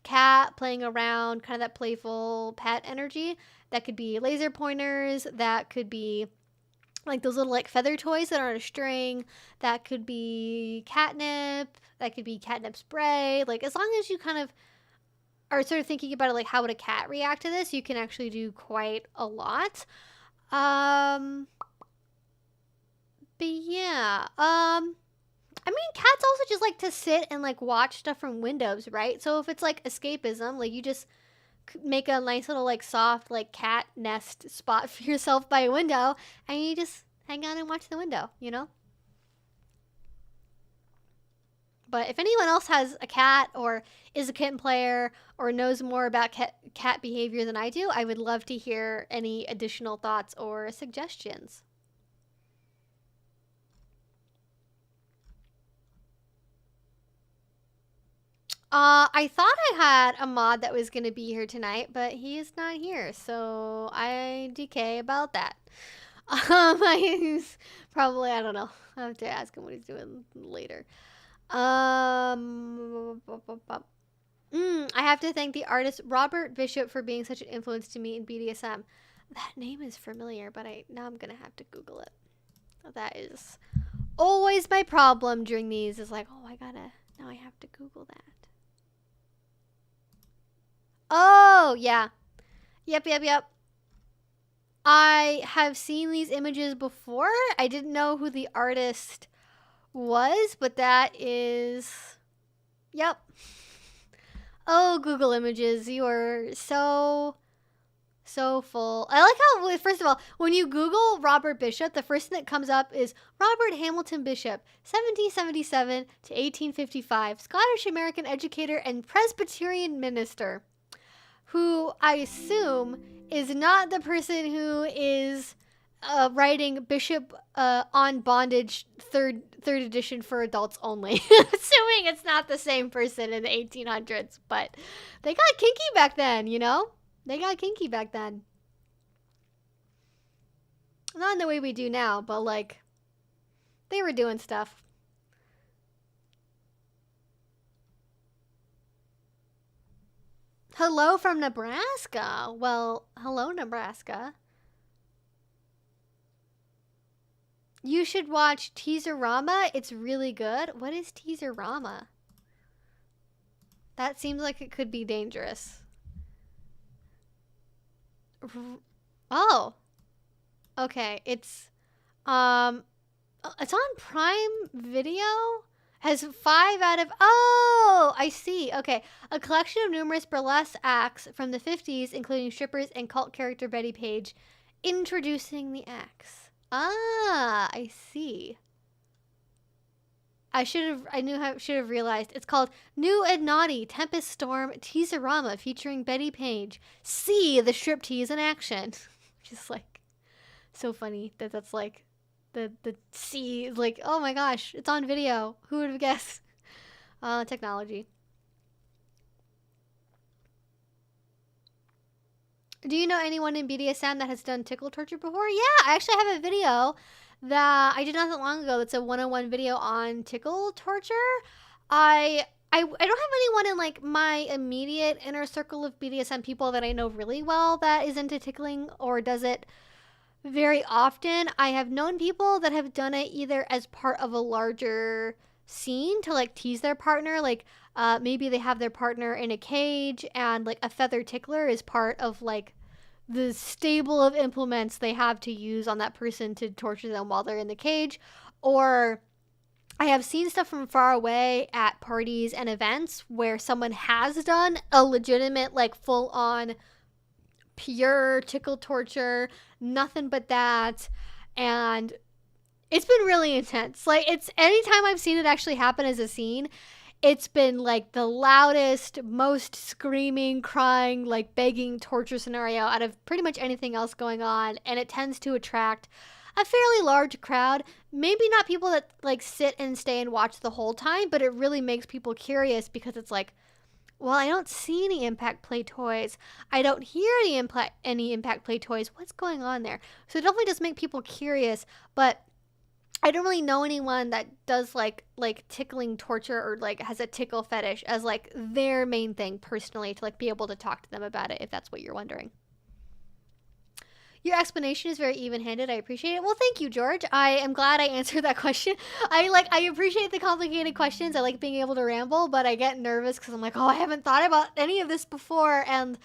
A: cat playing around, kind of that playful pet energy. That could be laser pointers, that could be like those little like feather toys that are on a string, that could be catnip, that could be catnip spray. Like as long as you kind of are sort of thinking about it, like how would a cat react to this, you can actually do quite a lot. But yeah, I mean, cats also just like to sit and like watch stuff from windows, right? So if it's like escapism, like you just make a nice little like soft like cat nest spot for yourself by a window, and you just hang out and watch the window, you know? But if anyone else has a cat or is a kitten player or knows more about cat behavior than I do, I would love to hear any additional thoughts or suggestions. I thought I had a mod that was going to be here tonight, but he is not here, so I DK about that. He's probably, I don't know. I have to ask him what he's doing later. I have to thank the artist Robert Bishop for being such an influence to me in BDSM. That name is familiar, but now I'm gonna have to Google it. That is always my problem during these. Is like, oh, now I have to Google that. Oh yeah, yep. I have seen these images before. I didn't know who the artist was, but that is, yep. Oh, Google Images, you are so full. I like how, first of all, when you Google Robert Bishop, the first thing that comes up is Robert Hamilton Bishop, 1777 to 1855, Scottish-American educator and Presbyterian minister, who I assume is not the person who is writing Bishop on Bondage third edition for adults only. Assuming it's not the same person in the 1800s, but they got kinky back then, you know? They got kinky back then. Not in the way we do now, but like, they were doing stuff. Hello from Nebraska. Well, hello, Nebraska. You should watch Teaserama. It's really good. What is Teaserama? That seems like it could be dangerous. Oh. Okay, it's on Prime Video. Has 5 out of... Oh, I see. Okay. A collection of numerous burlesque acts from the 50s, including strippers and cult character Betty Page, introducing the acts. Ah, I see. I should have realized. It's called New and Naughty Tempest Storm Teaserama featuring Betty Page. See the striptease in action. Just like so funny that's like the C, like, oh my gosh, it's on video. Who would have guessed? Technology. Do you know anyone in BDSM that has done tickle torture before? Yeah, I actually have a video that I did not that long ago. That's a 101 video on tickle torture. I don't have anyone in like my immediate inner circle of BDSM people that I know really well that is into tickling or does it very often. I have known people that have done it either as part of a larger scene to like tease their partner, like maybe they have their partner in a cage and like a feather tickler is part of like the stable of implements they have to use on that person to torture them while they're in the cage. Or I have seen stuff from far away at parties and events where someone has done a legitimate like full on pure tickle torture, nothing but that, and it's been really intense. Like, it's anytime I've seen it actually happen as a scene, it's been like the loudest, most screaming, crying, like begging torture scenario out of pretty much anything else going on, and it tends to attract a fairly large crowd. Maybe not people that like sit and stay and watch the whole time, but it really makes people curious because it's like, well, I don't see any impact play toys. I don't hear any impact play toys. What's going on there? So it definitely does make people curious, but I don't really know anyone that does like tickling torture or like has a tickle fetish as like their main thing personally to like be able to talk to them about it, if that's what you're wondering. Your explanation is very even-handed. I appreciate it. Well, thank you, George. I am glad I answered that question. I appreciate the complicated questions. I like being able to ramble, but I get nervous because I'm like, oh, I haven't thought about any of this before. And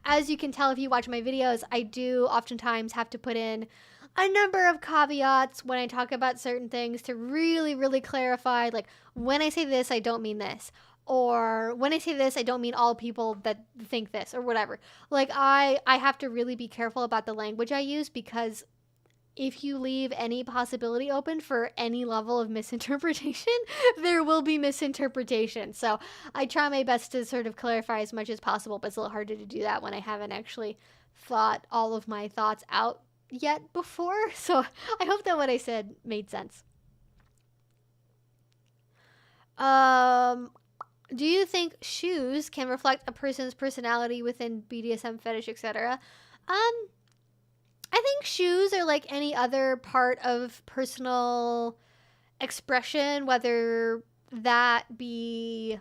A: as you can tell if you watch my videos, I do oftentimes have to put in a number of caveats when I talk about certain things to really, really clarify, like, when I say this, I don't mean this. Or when I say this, I don't mean all people that think this or whatever. Like, I have to really be careful about the language I use, because if you leave any possibility open for any level of misinterpretation, there will be misinterpretation. So I try my best to sort of clarify as much as possible, but it's a little harder to do that when I haven't actually thought all of my thoughts out yet before. So I hope that what I said made sense. Do you think shoes can reflect a person's personality within BDSM, fetish, etc.? I think shoes are like any other part of personal expression, whether that be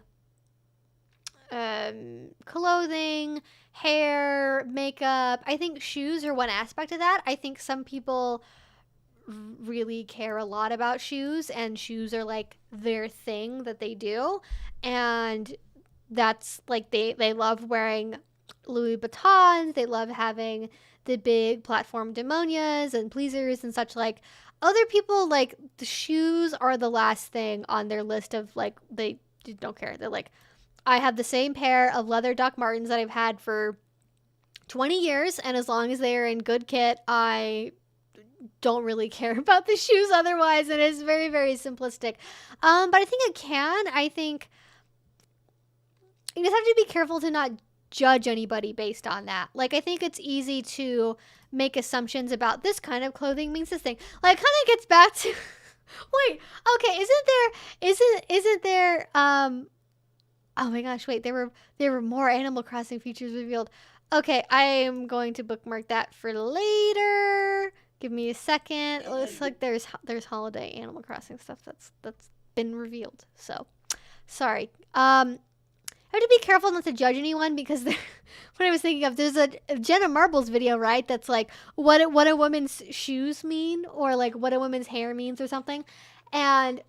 A: clothing, hair, makeup. I think shoes are one aspect of that. I think some people really care a lot about shoes, and shoes are like their thing that they do, and that's like they love wearing Louis Vuittons, they love having the big platform demonias and pleasers and such. Like, other people, like, the shoes are the last thing on their list of, like, they don't care. They're like, I have the same pair of leather Doc Martens that I've had for 20 years, and as long as they are in good kit, I don't really care about the shoes otherwise. And it's very, very simplistic. But I think it can. I think you just have to be careful to not judge anybody based on that. Like, I think it's easy to make assumptions about this kind of clothing means this thing. Like, it kind of gets back to wait, okay, isn't there oh my gosh, wait, there were more Animal Crossing features revealed. Okay, I am going to bookmark that for later. Give me a second. It looks like there's holiday Animal Crossing stuff that's been revealed. So, sorry. I have to be careful not to judge anyone, because what I was thinking of, there's a Jenna Marbles video, right? That's like what a woman's shoes mean, or like what a woman's hair means or something. And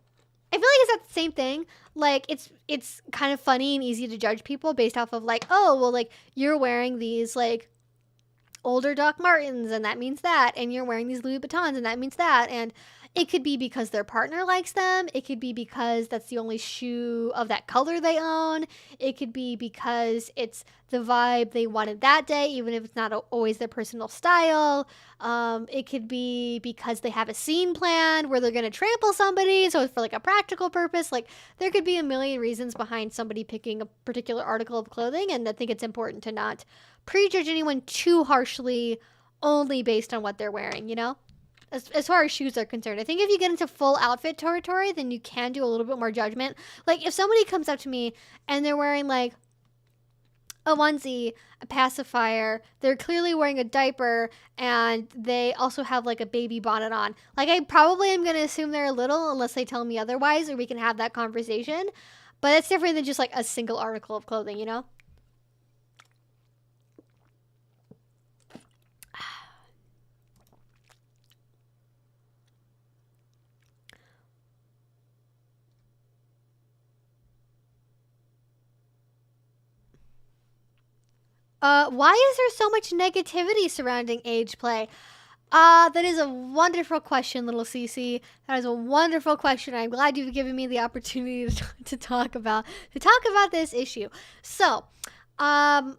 A: I feel like it's not the same thing. Like, it's kind of funny and easy to judge people based off of like, oh, well, like, you're wearing these like older Doc Martens and that means that, and you're wearing these Louis Vuittons and that means that. And it could be because their partner likes them. It could be because that's the only shoe of that color they own. It could be because it's the vibe they wanted that day, even if it's not always their personal style. It could be because they have a scene planned where they're going to trample somebody, so it's for like a practical purpose. Like, there could be a million reasons behind somebody picking a particular article of clothing, and I think it's important to not prejudge anyone too harshly only based on what they're wearing, you know? As far as shoes are concerned, I think if you get into full outfit territory, then you can do a little bit more judgment. Like, if somebody comes up to me and they're wearing like a onesie, a pacifier, they're clearly wearing a diaper, and they also have like a baby bonnet on, like, I probably am going to assume they're a little, unless they tell me otherwise, or we can have that conversation. But it's different than just like a single article of clothing, you know? Why is there so much negativity surrounding Ageplay? That is a wonderful question, little Cece. That is a wonderful question. I'm glad you've given me the opportunity to talk about this issue. So, the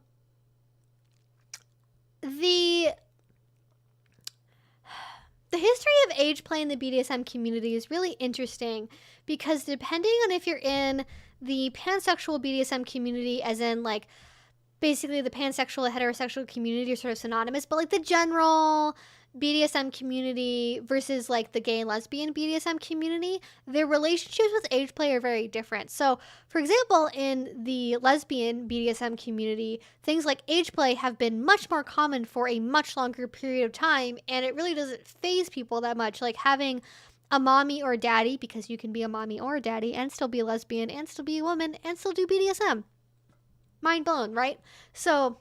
A: history of Ageplay in the BDSM community is really interesting, because depending on if you're in the pansexual BDSM community, as in like basically the pansexual heterosexual community are sort of synonymous, but like the general BDSM community versus like the gay and lesbian BDSM community, their relationships with Ageplay are very different. So, for example, in the lesbian BDSM community, things like Ageplay have been much more common for a much longer period of time, and it really doesn't faze people that much. Like having a mommy or a daddy, because you can be a mommy or a daddy and still be a lesbian and still be a woman and still do BDSM. Mind blown, right? So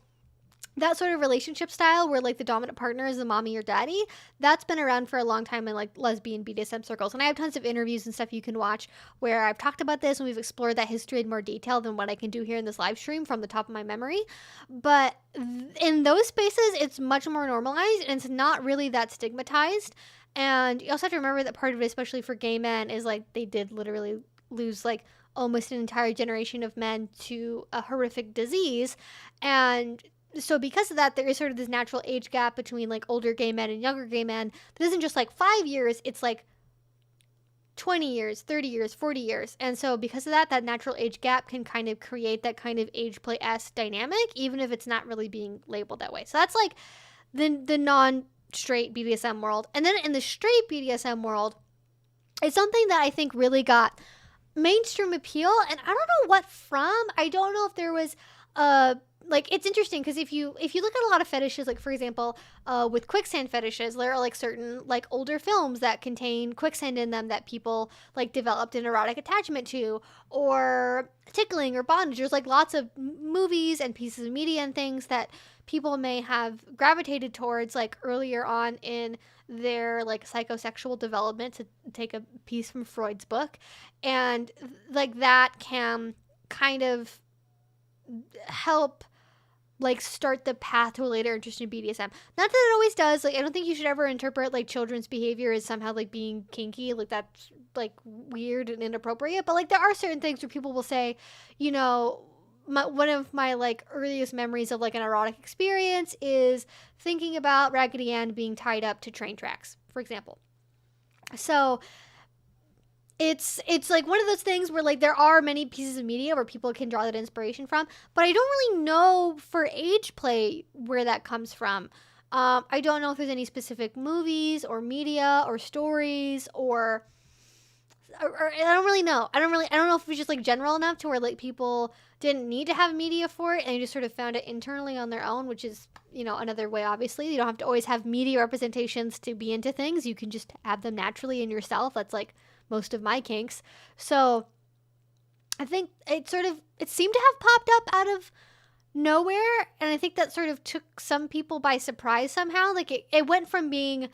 A: that sort of relationship style where like the dominant partner is the mommy or daddy, that's been around for a long time in like lesbian BDSM circles. And I have tons of interviews and stuff you can watch where I've talked about this and we've explored that history in more detail than what I can do here in this live stream from the top of my memory. But in those spaces, it's much more normalized and it's not really that stigmatized. And you also have to remember that part of it, especially for gay men, is like they did literally lose like almost an entire generation of men to a horrific disease. And so because of that, there is sort of this natural age gap between like older gay men and younger gay men that isn't just like 5 years, it's like 20 years, 30 years, 40 years. And so because of that, that natural age gap can kind of create that kind of age play-esque dynamic, even if it's not really being labeled that way. So that's like the non-straight BDSM world. And then in the straight BDSM world, it's something that I think really got mainstream appeal. And I don't know what from. I don't know if there was like, it's interesting because if you look at a lot of fetishes, like for example, with quicksand fetishes, there are like certain like older films that contain quicksand in them that people like developed an erotic attachment to, or tickling or bondage. There's like lots of movies and pieces of media and things that people may have gravitated towards like earlier on in their like psychosexual development, to take a piece from Freud's book, and like that can kind of help like start the path to a later interest in BDSM. Not that it always does. Like, I don't think you should ever interpret like children's behavior as somehow like being kinky. Like, that's like weird and inappropriate. But like there are certain things where people will say, you know, one of my like earliest memories of like an erotic experience is thinking about Raggedy Ann being tied up to train tracks, for example. So it's like one of those things where like there are many pieces of media where people can draw that inspiration from, but I don't really know for Ageplay where that comes from. I don't know if there's any specific movies or media or stories or I don't really know. I don't know if it was just like general enough to where like people didn't need to have media for it and they just sort of found it internally on their own, which is, you know, another way. Obviously, you don't have to always have media representations to be into things. You can just have them naturally in yourself. That's like most of my kinks. So I think it seemed to have popped up out of nowhere, and I think that sort of took some people by surprise somehow. Like it went from being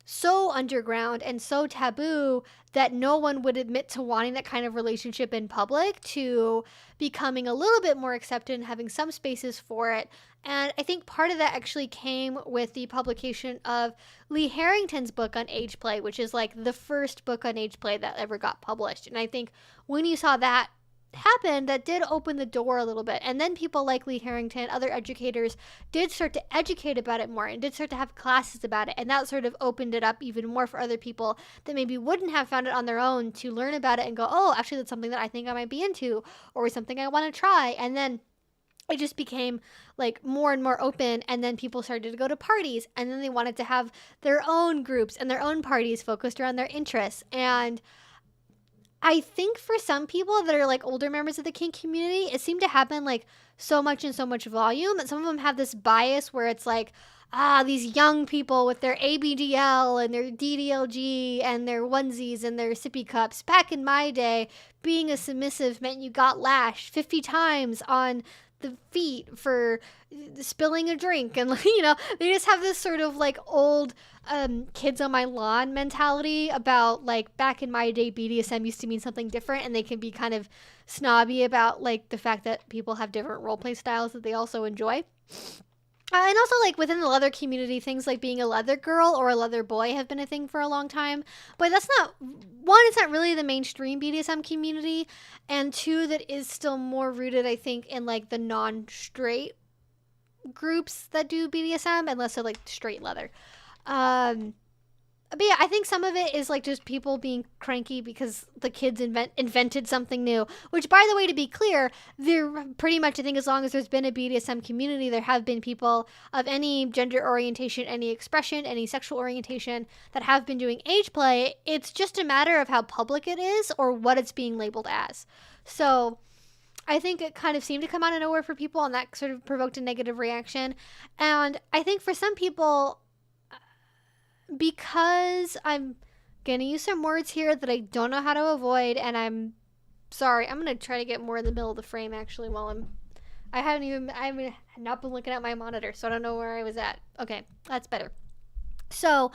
A: so underground and so taboo that no one would admit to wanting that kind of relationship in public to becoming a little bit more accepted and having some spaces for it. And I think part of that actually came with the publication of Lee Harrington's book on Ageplay, which is like the first book on Ageplay that ever got published. And I think when you saw that happen, that did open the door a little bit. And then people like Lee Harrington, other educators, did start to educate about it more and did start to have classes about it. And that sort of opened it up even more for other people that maybe wouldn't have found it on their own to learn about it and go, oh, actually that's something that I think I might be into, or something I want to try. And then it just became like more and more open, and then people started to go to parties, and then they wanted to have their own groups and their own parties focused around their interests. And I think for some people that are like older members of the kink community, it seemed to happen like so much in so much volume that some of them have this bias where it's like, these young people with their ABDL and their DDLG and their onesies and their sippy cups. Back in my day, being a submissive meant you got lashed 50 times on the feet for spilling a drink, and you know, they just have this sort of like old kids on my lawn mentality about like back in my day BDSM used to mean something different, and they can be kind of snobby about like the fact that people have different roleplay styles that they also enjoy. And also, like, within the leather community, things like being a leather girl or a leather boy have been a thing for a long time. But that's not, one, it's not really the mainstream BDSM community. And two, that is still more rooted, I think, in, like, the non-straight groups that do BDSM, and less so, like, straight leather. But yeah, I think some of it is like just people being cranky because the kids invented something new. Which, by the way, to be clear, they're pretty much, I think, as long as there's been a BDSM community, there have been people of any gender orientation, any expression, any sexual orientation that have been doing Ageplay. It's just a matter of how public it is or what it's being labeled as. So I think it kind of seemed to come out of nowhere for people, and that sort of provoked a negative reaction. And I think for some people, because I'm going to use some words here that I don't know how to avoid, and I'm sorry, I'm going to try to get more in the middle of the frame actually while I'm I haven't not been looking at my monitor, so I don't know where I was at. Okay, that's better. So,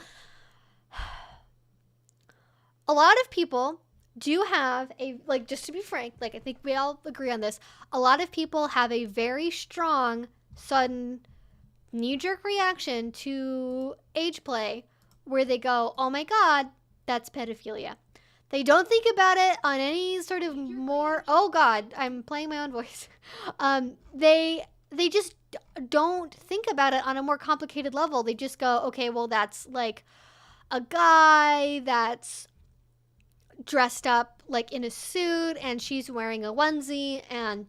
A: a lot of people do have a, like, just to be frank, like, I think we all agree on this, a lot of people have a very strong, sudden, knee-jerk reaction to Ageplay where they go, oh my god, that's pedophilia. They don't think about it on any sort of more, oh god, I'm playing my own voice. They just don't think about it on a more complicated level. They just go, okay, well, that's like a guy that's dressed up like in a suit and she's wearing a onesie, and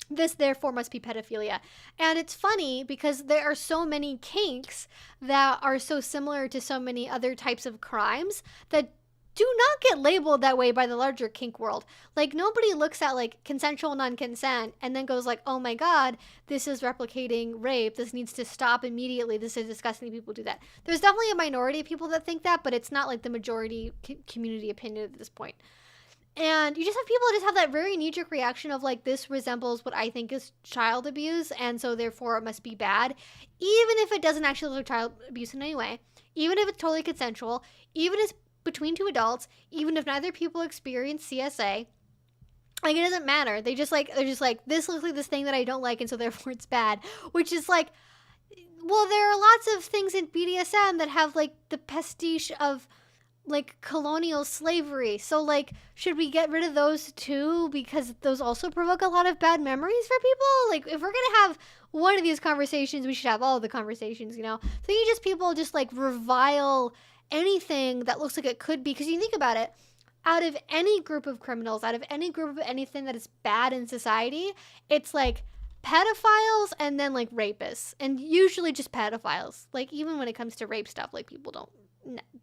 A: this therefore must be pedophilia. And it's funny because there are so many kinks that are so similar to so many other types of crimes that do not get labeled that way by the larger kink world. Like, nobody looks at like consensual non-consent and then goes like, oh my god, this is replicating rape, this needs to stop immediately, this is disgusting, people do that. There's definitely a minority of people that think that, but it's not like the majority community opinion at this point. And you just have people that just have that very knee-jerk reaction of like, this resembles what I think is child abuse, and so therefore it must be bad, even if it doesn't actually look like child abuse in any way, even if it's totally consensual, even if it's between two adults, even if neither people experience CSA. Like, it doesn't matter. They're just like, this looks like this thing that I don't like, and so therefore it's bad. Which is like, well, there are lots of things in BDSM that have like the pastiche of like colonial slavery. So like, should we get rid of those too? Because those also provoke a lot of bad memories for people. Like, if we're gonna have one of these conversations, we should have all the conversations, you know? So you just, people just like revile anything that looks like it could be, because you think about it, out of any group of criminals, out of any group of anything that is bad in society, it's like pedophiles and then like rapists, and usually just pedophiles. Like, even when it comes to rape stuff, like, people don't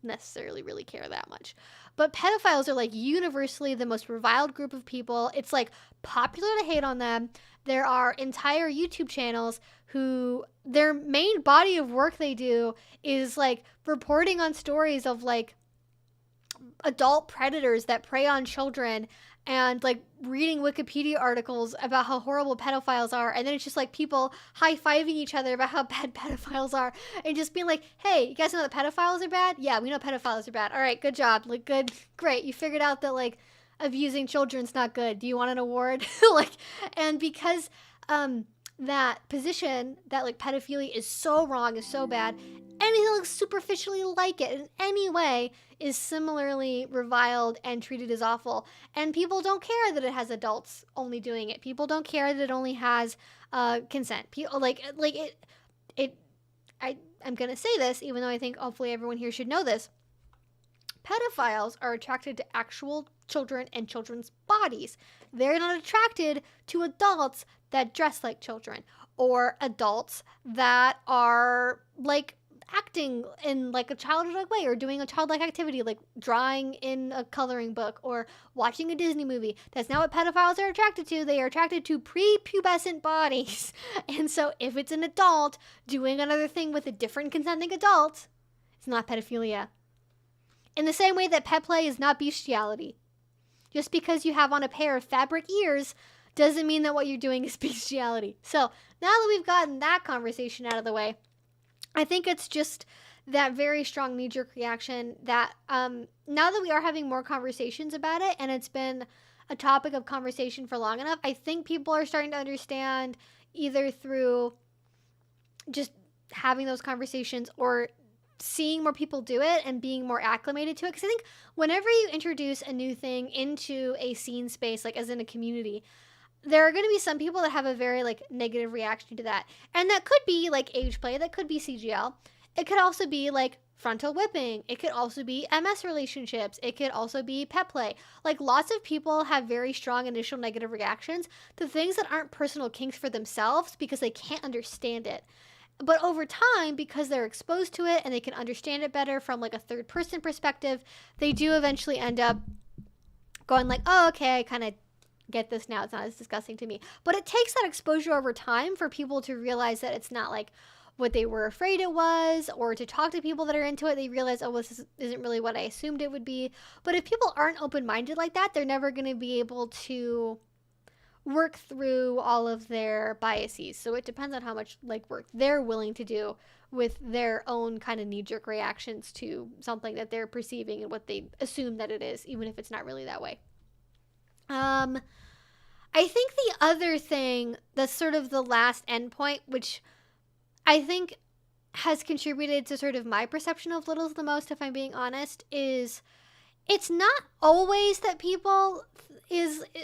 A: necessarily really care that much, but pedophiles are like universally the most reviled group of people. It's like popular to hate on them. There are entire YouTube channels who their main body of work they do is like reporting on stories of like adult predators that prey on children, and like reading Wikipedia articles about how horrible pedophiles are, and then it's just like people high-fiving each other about how bad pedophiles are, and just being like, hey, you guys know that pedophiles are bad? Yeah, we know pedophiles are bad. All right, good job. Like, good, great. You figured out that like abusing children's not good. Do you want an award? Like, and because that position that like pedophilia is so wrong, is so bad, anything that looks superficially like it in any way is similarly reviled and treated as awful. And people don't care that it has adults only doing it. People don't care that it only has consent. People I'm gonna say this, even though I think hopefully everyone here should know this. Pedophiles are attracted to actual children and children's bodies. They're not attracted to adults that dress like children, or adults that are like acting in like a childlike way, or doing a childlike activity like drawing in a coloring book or watching a Disney movie. That's not what pedophiles are attracted to. They are attracted to prepubescent bodies. And so if it's an adult doing another thing with a different consenting adult, it's not pedophilia. In the same way that Petplay is not bestiality. Just because you have on a pair of fabric ears doesn't mean that what you're doing is bestiality. So now that we've gotten that conversation out of the way, I think it's just that very strong knee-jerk reaction that now that we are having more conversations about it, and it's been a topic of conversation for long enough, I think people are starting to understand, either through just having those conversations or seeing more people do it and being more acclimated to it. Because I think whenever you introduce a new thing into a scene space, like as in a community, there are going to be some people that have a very like negative reaction to that. And that could be like Ageplay, that could be CGL. It could also be like frontal whipping. It could also be MS relationships. It could also be Petplay. Like, lots of people have very strong initial negative reactions to things that aren't personal kinks for themselves because they can't understand it. But over time, because they're exposed to it and they can understand it better from like a third person perspective, they do eventually end up going like, oh, okay, I kind of get this now. It's not as disgusting to me. But it takes that exposure over time for people to realize that it's not like what they were afraid it was, or to talk to people that are into it, they realize, oh, this isn't really what I assumed it would be. But if people aren't open-minded like that, they're never going to be able to work through all of their biases. So it depends on how much like work they're willing to do with their own kind of knee-jerk reactions to something that they're perceiving and what they assume that it is, even if it's not really that way. I think the other thing that's sort of the last endpoint, which I think has contributed to sort of my perception of littles the most, if I'm being honest, is it's not always that people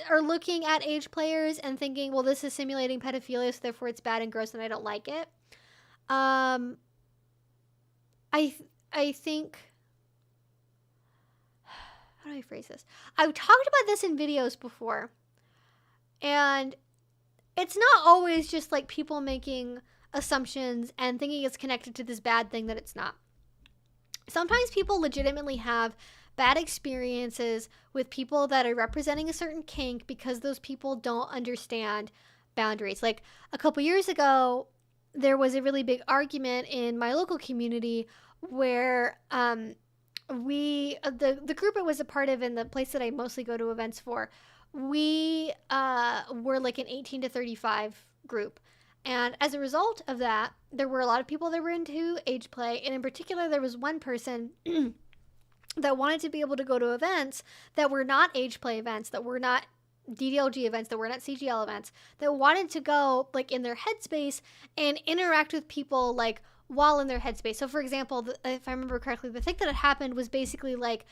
A: are looking at age players and thinking, well, this is simulating pedophilia, so therefore it's bad and gross and I don't like it. I think, how do I phrase this? I've talked about this in videos before, and it's not always just like people making assumptions and thinking it's connected to this bad thing that it's not. Sometimes people legitimately have bad experiences with people that are representing a certain kink because those people don't understand boundaries. Like a couple years ago, there was a really big argument in my local community where the group I was a part of and the place that I mostly go to events for, we were like an 18 to 35 group. And as a result of that, there were a lot of people that were into Ageplay, and in particular, there was one person that wanted to be able to go to events that were not Ageplay events, that were not DDLG events, that were not CGL events, that wanted to go like in their headspace and interact with people like while in their headspace. So for example, if I remember correctly, the thing that had happened was basically like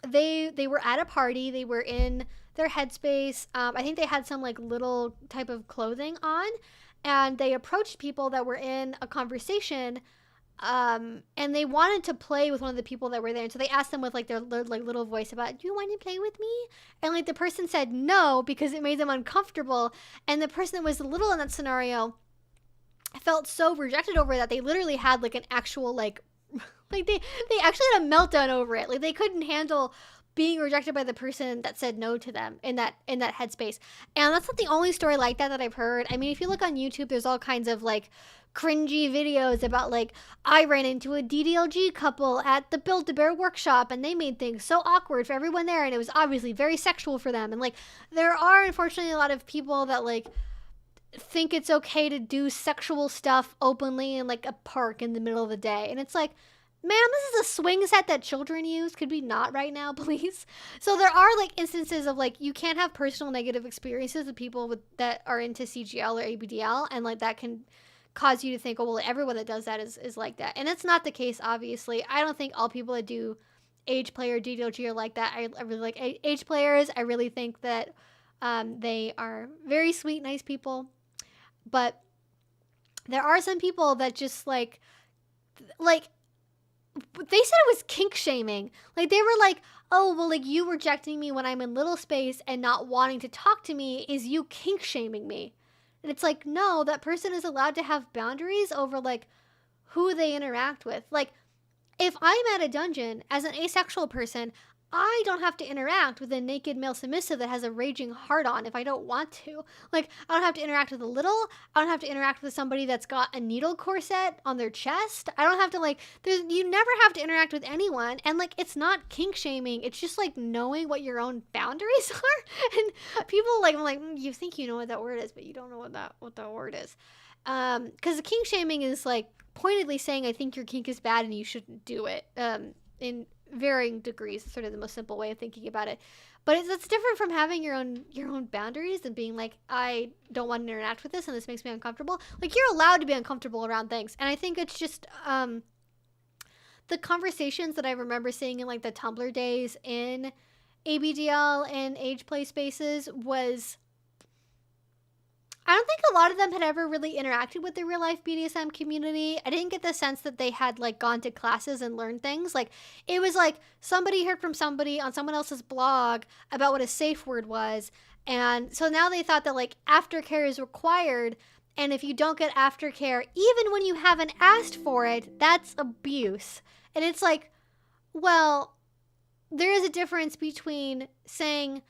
A: they were at a party, they were in their headspace. I think they had some like little type of clothing on, and they approached people that were in a conversation, and they wanted to play with one of the people that were there. And so they asked them with like their like little voice about, do you want to play with me? And like the person said no because it made them uncomfortable. And the person that was little in that scenario felt so rejected over that they literally had like an actual like like they actually had a meltdown over it. Like they couldn't handle being rejected by the person that said no to them in that headspace. And that's not the only story like that I've heard. I mean, if you look on YouTube, there's all kinds of like cringy videos about like, I ran into a DDLG couple at the Build-A-Bear workshop and they made things so awkward for everyone there, and it was obviously very sexual for them. And like, there are unfortunately a lot of people that like think it's okay to do sexual stuff openly in like a park in the middle of the day. And it's like, ma'am, this is a swing set that children use. Could we not right now, please? So there are like instances of like, you can't have personal negative experiences with people that are into CGL or ABDL, and like that can cause you to think, oh, well, everyone that does that is like that. And it's not the case, obviously. I don't think all people that do Ageplay or DDLG are like that. I really like Age players. I really think that they are very sweet, nice people. But there are some people that just like they said it was kink shaming. Like they were like, oh, well, like you rejecting me when I'm in little space and not wanting to talk to me is you kink shaming me. And it's like, no, that person is allowed to have boundaries over like who they interact with. Like if I'm at a dungeon as an asexual person, I don't have to interact with a naked male submissive that has a raging heart on if I don't want to. Like, I don't have to interact with a little. I don't have to interact with somebody that's got a needle corset on their chest. I don't have to, like, you never have to interact with anyone. And, like, it's not kink shaming. It's just, like, knowing what your own boundaries are. And people, like, I'm like, you think you know what that word is, but you don't know what that word is. Because the kink shaming is, like, pointedly saying, I think your kink is bad and you shouldn't do it. In varying degrees, sort of the most simple way of thinking about it. But it's different from having your own boundaries and being like, I don't want to interact with this and this makes me uncomfortable. Like, you're allowed to be uncomfortable around things. And I think it's just the conversations that I remember seeing in like the Tumblr days in ABDL and Ageplay spaces was, I don't think a lot of them had ever really interacted with the real life BDSM community. I didn't get the sense that they had like gone to classes and learned things. Like it was like somebody heard from somebody on someone else's blog about what a safe word was. And so now they thought that like aftercare is required. And if you don't get aftercare, even when you haven't asked for it, that's abuse. And it's like, well, there is a difference between saying,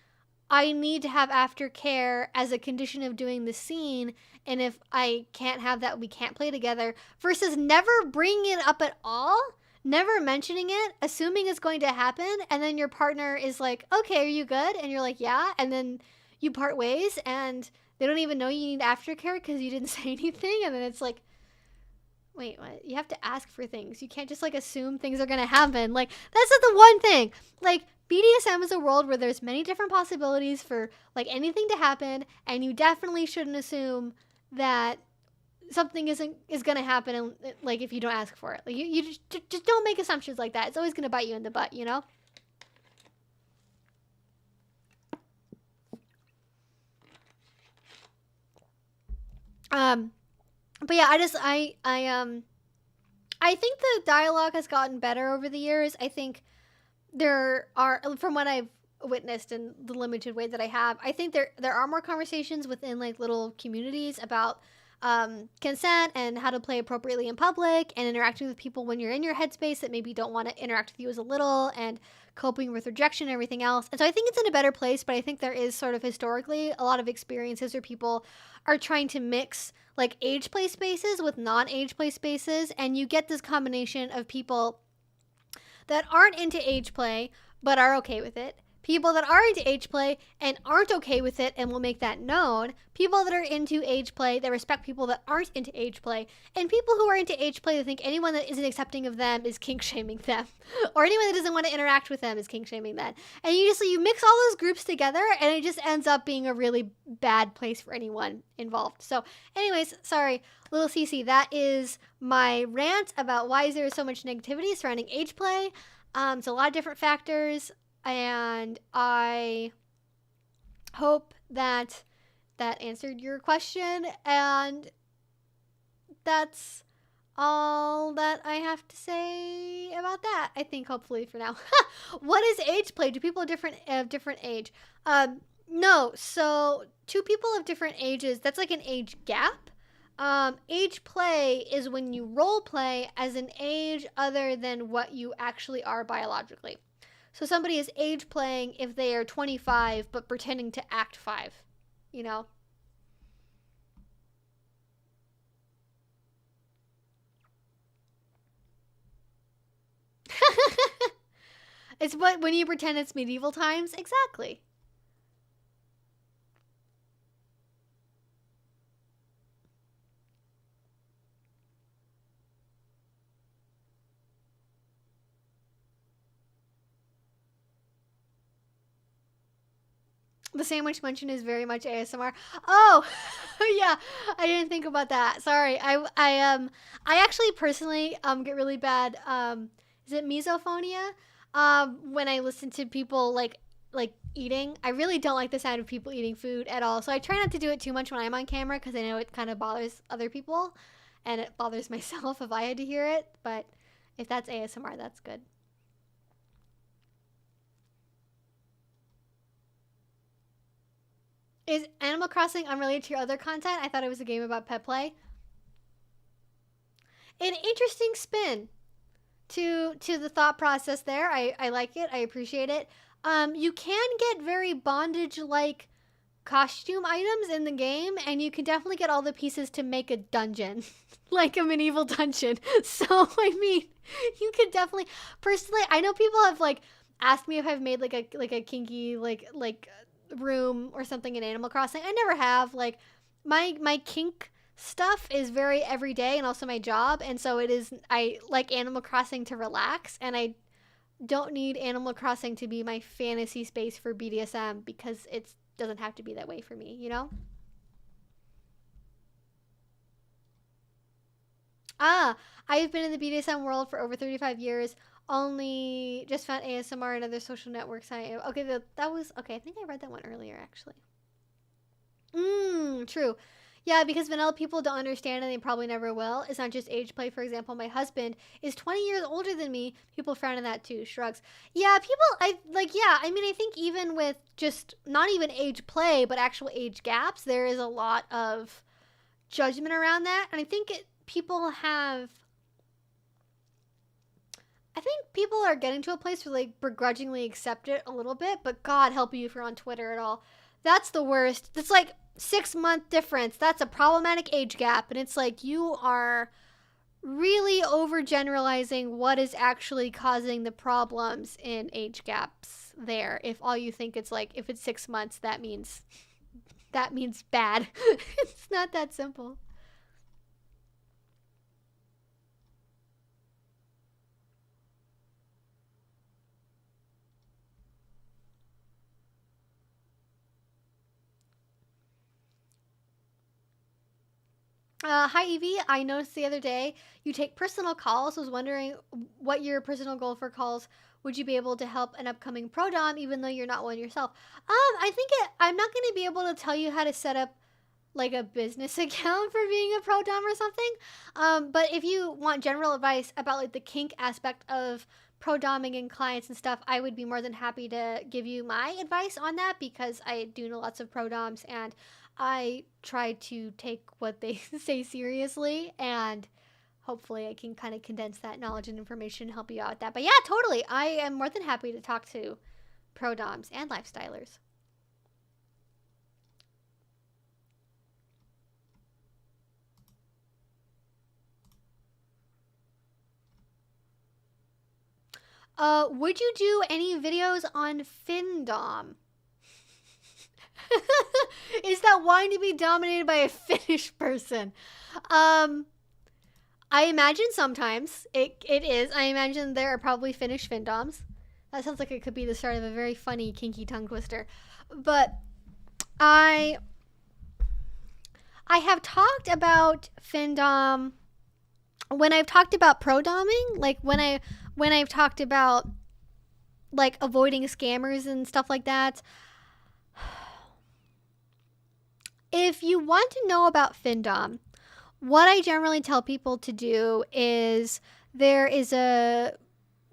A: I need to have aftercare as a condition of doing the scene, and if I can't have that, we can't play together, versus never bringing it up at all, never mentioning it, assuming it's going to happen, and then your partner is like, okay, are you good? And you're like, yeah, and then you part ways and they don't even know you need aftercare because you didn't say anything, and then it's like, wait, what? You have to ask for things. You can't just like assume things are gonna happen. Like, that's not the one thing. Like, BDSM is a world where there's many different possibilities for like anything to happen, and you definitely shouldn't assume that something is gonna happen, and like if you don't ask for it. Like, you just don't make assumptions like that. It's always gonna bite you in the butt, you know? But yeah, I think the dialogue has gotten better over the years. I think there are, from what I've witnessed in the limited way that I have, I think there are more conversations within like little communities about consent and how to play appropriately in public and interacting with people when you're in your headspace that maybe don't want to interact with you as a little, and coping with rejection and everything else. And so I think it's in a better place, but I think there is sort of historically a lot of experiences where people are trying to mix like age play spaces with non-age play spaces, and you get this combination of people that aren't into age play but are okay with it, people that are into age play and aren't okay with it and will make that known, people that are into age play that respect people that aren't into age play, and people who are into age play that think anyone that isn't accepting of them is kink shaming them, or anyone that doesn't want to interact with them is kink shaming them. And you mix all those groups together, and it just ends up being a really bad place for anyone involved. So anyways, sorry, little Cece, that is my rant about why is there so much negativity surrounding age play. It's a lot of different factors, and I hope that answered your question, and that's all that I have to say about that, I think, hopefully, for now. What is age play? Do people of different age? No, so two people of different ages, that's like an age gap. Age play is when you role play as an age other than what you actually are biologically. So somebody is age playing if they are 25 but pretending to act 5, you know? It's what, when you pretend it's medieval times? Exactly. The sandwich munching is very much ASMR. Oh, yeah, I didn't think about that. Sorry. I actually personally get really bad is it misophonia? When I listen to people like eating. I really don't like the sound of people eating food at all. So I try not to do it too much when I'm on camera because I know it kind of bothers other people, and it bothers myself if I had to hear it. But if that's ASMR, that's good. Is Animal Crossing unrelated to your other content? I thought it was a game about Petplay. An interesting spin to the thought process there. I like it. I appreciate it. You can get very bondage-like costume items in the game, and you can definitely get all the pieces to make a dungeon, like a medieval dungeon. So, I mean, you could definitely... Personally, I know people have, like, asked me if I've made, like a kinky, like room or something in Animal Crossing. I never have. Like, my kink stuff is very everyday, and also my job, and so it is, I like Animal Crossing to relax, and I don't need Animal Crossing to be my fantasy space for BDSM because it doesn't have to be that way for me, you know? I've been in the BDSM world for over 35 years. Only just found ASMR and other social networks. Okay, that was okay. I think I read that one earlier, actually. True. Yeah, because vanilla people don't understand, and they probably never will. It's not just age play. For example, my husband is 20 years older than me. People frown on that too. Shrugs. Yeah, I mean, I think even with just not even age play, but actual age gaps, there is a lot of judgment around that. And I think people are getting to a place where they begrudgingly accept it a little bit, but God help you if you're on Twitter at all. That's the worst. It's like 6-month difference. That's a problematic age gap. And it's like you are really overgeneralizing what is actually causing the problems in age gaps there. If all you think it's like, if it's 6 months, that means that means bad. It's not that simple. Hi Evie, I noticed the other day you take personal calls. I was wondering what your personal goal for calls. Would you be able to help an upcoming pro dom even though you're not one yourself? I think I'm not going to be able to tell you how to set up like a business account for being a pro dom or something. But if you want general advice about like the kink aspect of pro doming and clients and stuff, I would be more than happy to give you my advice on that because I do know lots of pro doms and I try to take what they say seriously, and hopefully I can kind of condense that knowledge and information and help you out with that. But yeah, totally. I am more than happy to talk to pro doms and lifestylers. Would you do any videos on femdom? Is that wanting to be dominated by a Finnish person? I imagine sometimes it is. I imagine there are probably Finnish femdoms. That sounds like it could be the start of a very funny kinky tongue twister. But I have talked about femdom when I've talked about pro doming, like when I've talked about like avoiding scammers and stuff like that. If you want to know about femdom, what I generally tell people to do is there is a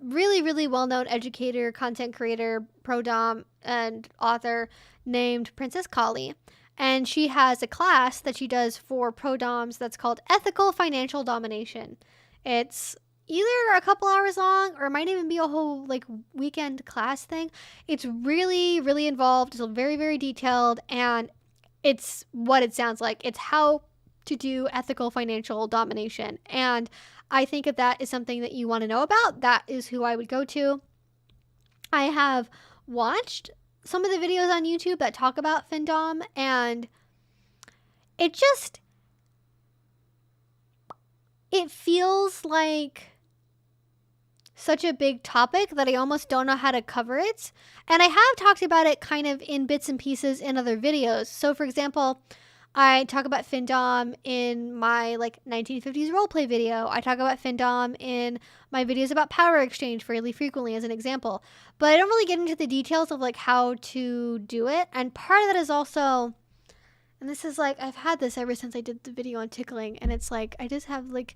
A: really, really well-known educator, content creator, pro dom, and author named Princess Kali. And she has a class that she does for pro doms that's called Ethical Financial Domination. It's either a couple hours long or it might even be a whole like weekend class thing. It's really, really involved. It's very, very detailed, and it's what it sounds like. It's how to do ethical financial domination. And I think if that is something that you want to know about, that is who I would go to. I have watched some of the videos on YouTube that talk about femdom, and it feels like such a big topic that I almost don't know how to cover it. And I have talked about it kind of in bits and pieces in other videos. So for example, I talk about femdom in my like 1950s roleplay video. I talk about femdom in my videos about power exchange fairly frequently as an example. But I don't really get into the details of like how to do it. And part of that is also, and this is like, I've had this ever since I did the video on tickling, and it's like, I just have like,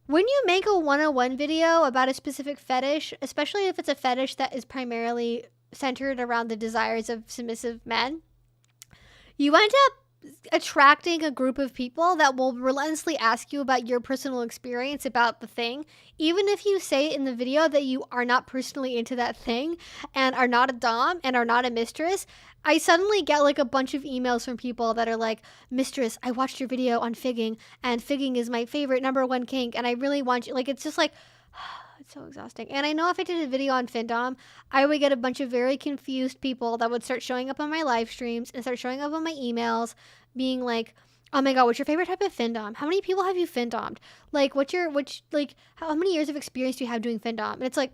A: when you make a 101 video about a specific fetish, especially if it's a fetish that is primarily centered around the desires of submissive men, you end up attracting a group of people that will relentlessly ask you about your personal experience about the thing, even if you say in the video that you are not personally into that thing and are not a dom and are not a mistress. I suddenly get like a bunch of emails from people that are like, mistress, I watched your video on figging, and figging is my favorite #1 kink, and I really want you, like, it's just like, it's so exhausting. And I know if I did a video on femdom, I would get a bunch of very confused people that would start showing up on my live streams and start showing up on my emails being like, oh my god, what's your favorite type of femdom? How many people have you femdomed? Like, how many years of experience do you have doing femdom? And it's like,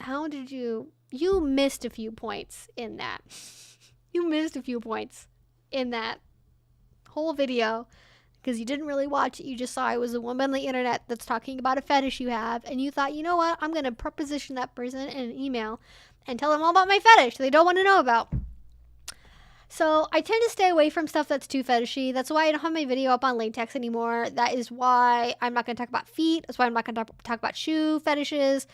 A: how did you missed a few points in that. You missed a few points in that whole video because you didn't really watch it. You just saw I was a woman on the internet that's talking about a fetish you have, and you thought, you know what, I'm going to proposition that person in an email and tell them all about my fetish they don't want to know about. So I tend to stay away from stuff that's too fetishy. That's why I don't have my video up on latex anymore. That is why I'm not going to talk about feet. That's why I'm not going to talk about shoe fetishes.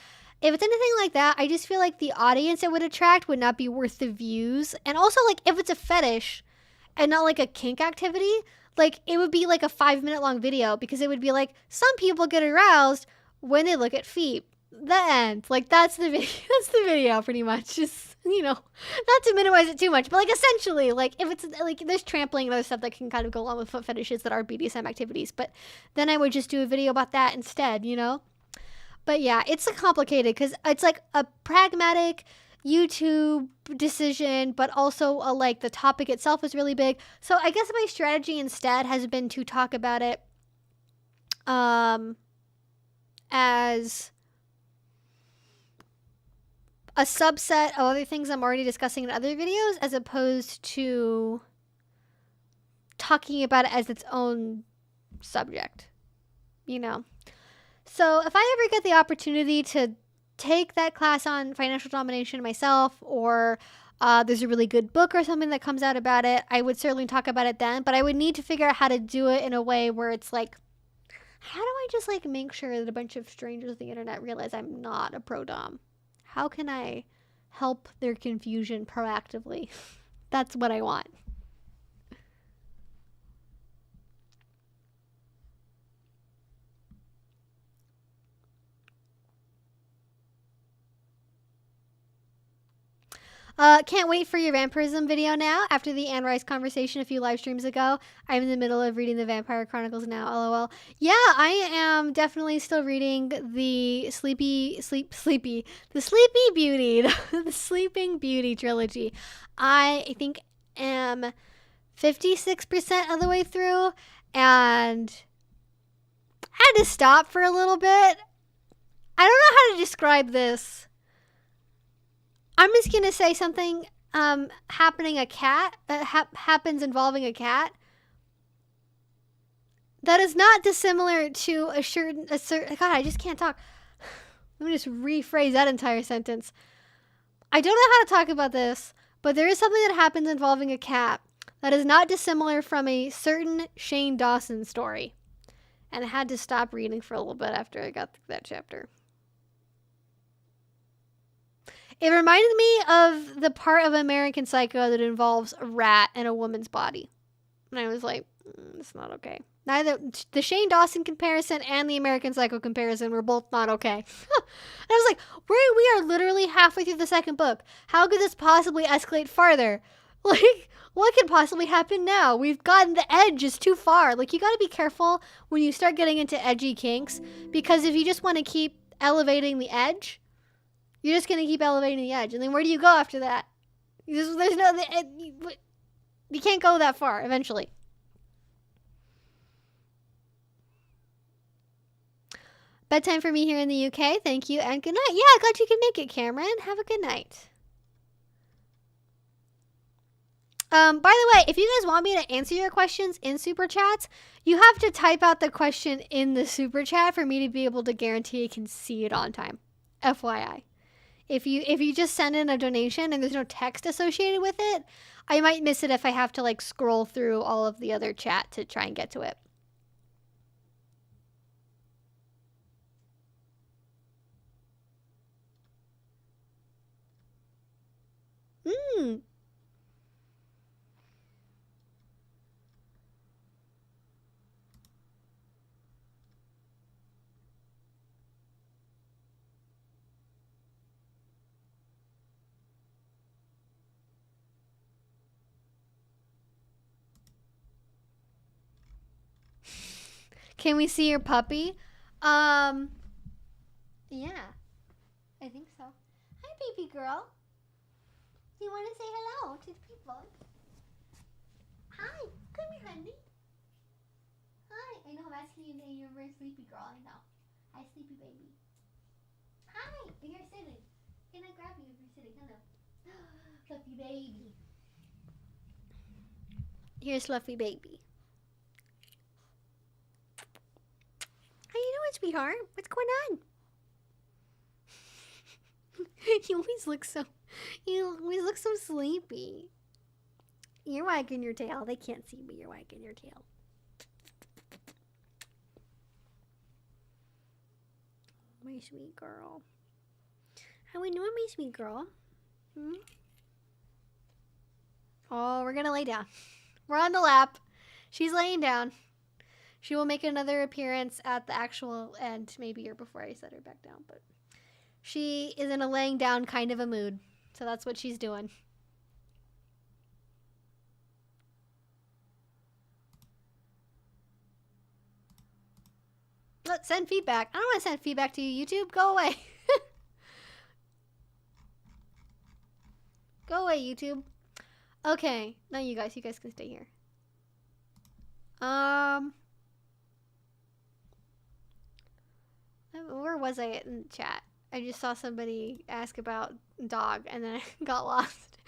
A: If it's anything like that, I just feel like the audience it would attract would not be worth the views. And also, like, if it's a fetish and not like a kink activity, like, it would be like a 5-minute long video because it would be like, some people get aroused when they look at feet. The end. Like, that's the video. That's the video, pretty much. Just, you know, not to minimize it too much, but like, essentially, like, if it's like, there's trampling and other stuff that can kind of go along with foot fetishes that are BDSM activities, but then I would just do a video about that instead, you know? But yeah, it's complicated because it's like a pragmatic YouTube decision, but also like the topic itself is really big. So I guess my strategy instead has been to talk about it as a subset of other things I'm already discussing in other videos, as opposed to talking about it as its own subject, you know? So if I ever get the opportunity to take that class on financial domination myself, or there's a really good book or something that comes out about it, I would certainly talk about it then, but I would need to figure out how to do it in a way where it's like, how do I just like make sure that a bunch of strangers on the internet realize I'm not a pro-dom? How can I help their confusion proactively? That's what I want. Can't wait for your vampirism video now. After the Anne Rice conversation a few live streams ago, I'm in the middle of reading the Vampire Chronicles now. LOL. Yeah, I am definitely still reading the Sleepy Beauty, the Sleeping Beauty trilogy. I think am 56% of the way through, and had to stop for a little bit. I don't know how to describe this. I'm just gonna say something happens involving a cat that is not dissimilar to a certain God, I just can't talk. Let me just rephrase that entire sentence. I don't know how to talk about this, but there is something that happens involving a cat that is not dissimilar from a certain Shane Dawson story. And I had to stop reading for a little bit after I got through that chapter. It reminded me of the part of American Psycho that involves a rat in a woman's body. And I was like, it's not okay. Neither the Shane Dawson comparison and the American Psycho comparison were both not okay. And I was like, we are literally halfway through the second book. How could this possibly escalate farther? Like, what could possibly happen now? We've gotten the edge is too far. Like, you gotta be careful when you start getting into edgy kinks, because if you just want to keep elevating the edge, you're just going to keep elevating the edge. And then where do you go after that? There's no... You can't go that far, eventually. Bedtime for me here in the UK. Thank you, and good night. Yeah, glad you could make it, Cameron. Have a good night. By the way, if you guys want me to answer your questions in Super Chats, you have to type out the question in the Super Chat for me to be able to guarantee I can see it on time. FYI. If you just send in a donation and there's no text associated with it, I might miss it if I have to like scroll through all of the other chat to try and get to it. Can we see your puppy? Yeah. I think so. Hi, baby girl. Do you want to say hello to the people? Hi. Come here, honey. Hi. I know I'm asking you today. You're a very sleepy girl. I know. Hi, sleepy baby. Hi. You're sitting. Can I grab you if you're sitting? Hello. Fluffy baby. Here's Fluffy baby. How you doing, sweetheart? What's going on? You always look so sleepy. You're wagging your tail. They can't see, but you're wagging your tail. My sweet girl. How we doing, my sweet girl? Oh, we're gonna lay down. We're on the lap. She's laying down. She will make another appearance at the actual end, maybe, or before I set her back down, but she is in a laying down kind of a mood, so that's what she's doing. Let's send feedback. I don't want to send feedback to you, YouTube. Go away. Go away, YouTube. Okay, now you guys can stay here. Where was I in chat? I just saw somebody ask about dog, and then I got lost.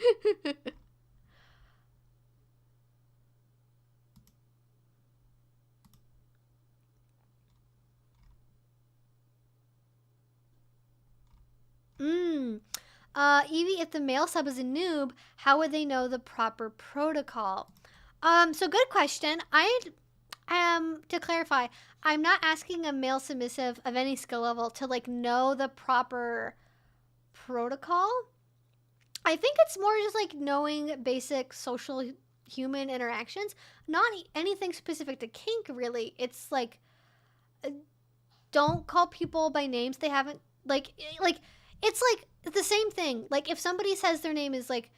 A: Evie, if the male sub is a noob, how would they know the proper protocol? So good question. To clarify, I'm not asking a male submissive of any skill level to like know the proper protocol. I think it's more just like knowing basic social human interactions, not anything specific to kink really. It's like, don't call people by names they haven't, like it's like the same thing. Like if somebody says their name is like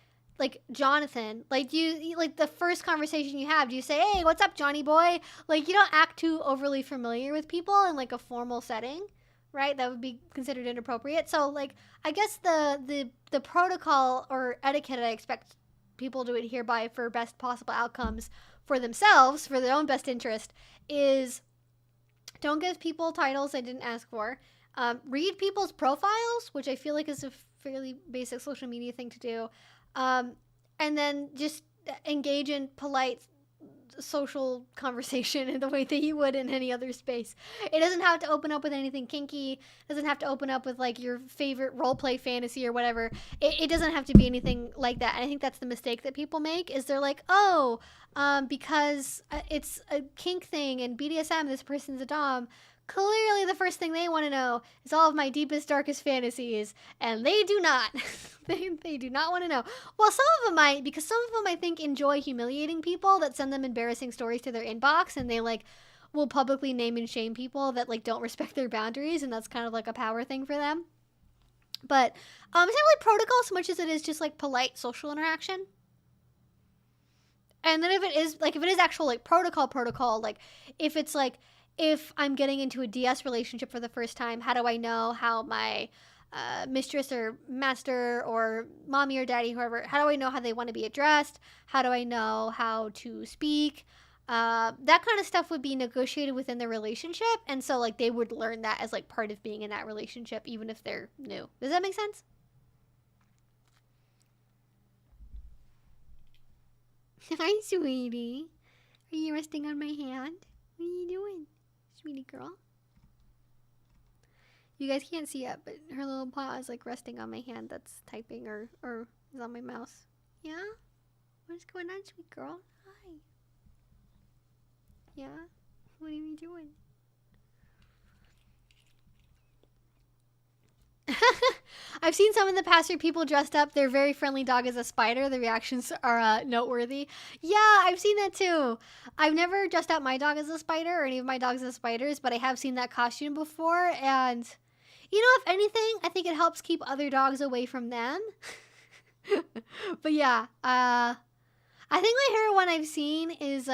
A: Jonathan, like you like the first conversation you have, do you say, hey, what's up, Johnny boy? Like you don't act too overly familiar with people in like a formal setting, right? That would be considered inappropriate. So like I guess the protocol or etiquette I expect people to adhere by for best possible outcomes for themselves, for their own best interest, is don't give people titles they didn't ask for. Read people's profiles, which I feel like is a fairly basic social media thing to do. And then just engage in polite social conversation in the way that you would in any other space. It doesn't have to open up with anything kinky. It doesn't have to open up with like your favorite roleplay fantasy or whatever. It doesn't have to be anything like that. And I think that's the mistake that people make is they're like, oh, because it's a kink thing and BDSM, this person's a dom. Clearly the first thing they want to know is all of my deepest, darkest fantasies. And they do not. they do not want to know. Well, some of them might, because some of them I think enjoy humiliating people that send them embarrassing stories to their inbox, and they like will publicly name and shame people that like don't respect their boundaries, and that's kind of like a power thing for them. But it's not really protocol so much as it is just like polite social interaction. And then if it is actual like protocol, like if it's like, if I'm getting into a DS relationship for the first time, how do I know how my mistress or master or mommy or daddy, whoever, how do I know how they want to be addressed? How do I know how to speak? That kind of stuff would be negotiated within the relationship. And so like they would learn that as like part of being in that relationship, even if they're new. Does that make sense? Hi, sweetie. Are you resting on my hand? What are you doing? Sweetie girl. You guys can't see it, but her little paw is like resting on my hand that's typing or is on my mouse. Yeah? What's going on, sweet girl? Hi. Yeah? What are you doing? I've seen some in the past where people dressed up their very friendly dog as a spider. The reactions are noteworthy. Yeah, I've seen that too. I've never dressed up my dog as a spider or any of my dogs as spiders, but I have seen that costume before. And, you know, if anything, I think it helps keep other dogs away from them. But yeah, I think my favorite one I've seen is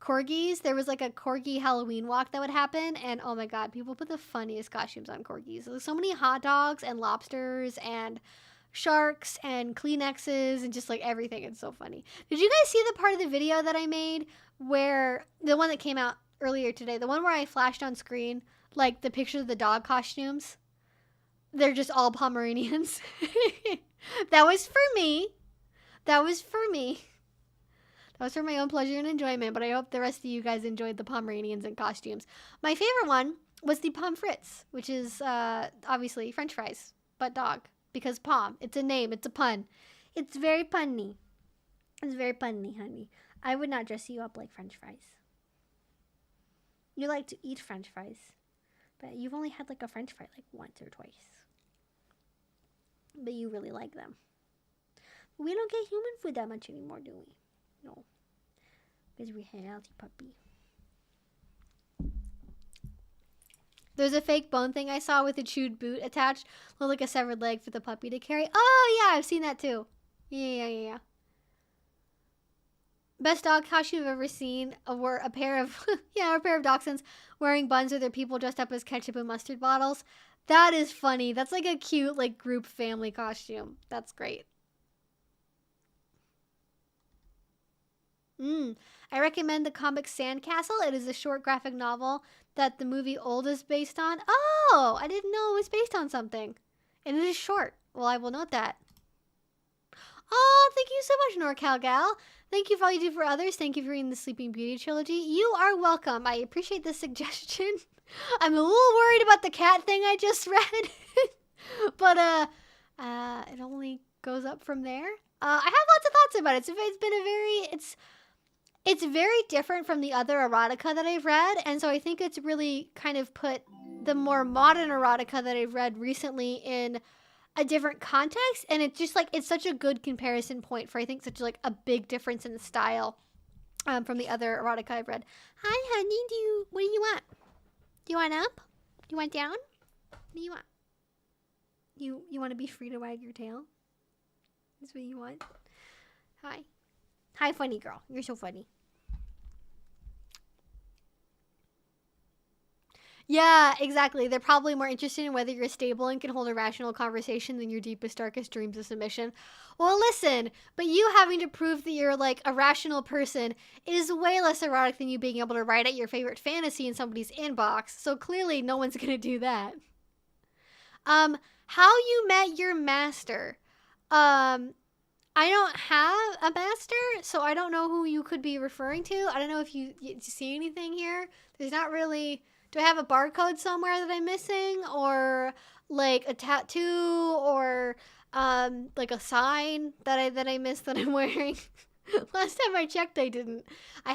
A: corgis. There was like a corgi Halloween walk that would happen, and oh my god, people put the funniest costumes on corgis. There's so many hot dogs and lobsters and sharks and Kleenexes and just like everything. It's so funny. Did you guys see the part of the video that I made where the one that came out earlier today, the one where I flashed on screen like the pictures of the dog costumes? They're just all Pomeranians. That was for me. That was for me. That was for my own pleasure and enjoyment, but I hope the rest of you guys enjoyed the Pomeranians in costumes. My favorite one was the Pom Fritz, which is obviously French fries, but dog. Because Pom, it's a name, it's a pun. It's very punny. It's very punny, honey. I would not dress you up like French fries. You like to eat French fries, but you've only had like a French fry like once or twice. But you really like them. We don't get human food that much anymore, do we? No. Because we're a healthy puppy. There's a fake bone thing I saw with a chewed boot attached. Looked like a severed leg for the puppy to carry. Oh, yeah, I've seen that too. Yeah. Best dog costume I've ever seen were a pair of, a pair of dachshunds wearing buns with their people dressed up as ketchup and mustard bottles. That is funny. That's like a cute, like, group family costume. That's great. I recommend the comic Sandcastle. It is a short graphic novel that the movie Old is based on. Oh, I didn't know it was based on something. And it is short. Well, I will note that. Oh, thank you so much, NorCal Gal. Thank you for all you do for others. Thank you for reading the Sleeping Beauty trilogy. You are welcome. I appreciate the suggestion. I'm a little worried about the cat thing I just read. But it only goes up from there. I have lots of thoughts about it. It's been a very it's very different from the other erotica that I've read, and so I think it's really kind of put the more modern erotica that I've read recently in a different context, and it's just like it's such a good comparison point for I think such like a big difference in the style from the other erotica I've read. Hi, honey. What do you want? Do you want up? Do you want down? What do you want? You want to be free to wag your tail? That's what you want. Hi. Hi, funny girl. You're so funny. Yeah, exactly. They're probably more interested in whether you're stable and can hold a rational conversation than your deepest, darkest dreams of submission. Well, listen, but you having to prove that you're like a rational person is way less erotic than you being able to write out your favorite fantasy in somebody's inbox. So clearly no one's going to do that. How you met your master. I don't have a master, so I don't know who you could be referring to. I don't know if you see anything here. There's not really... Do I have a barcode somewhere that I'm missing? Or like a tattoo? Or like a sign that I missed that I'm wearing? Last time I checked, I didn't. I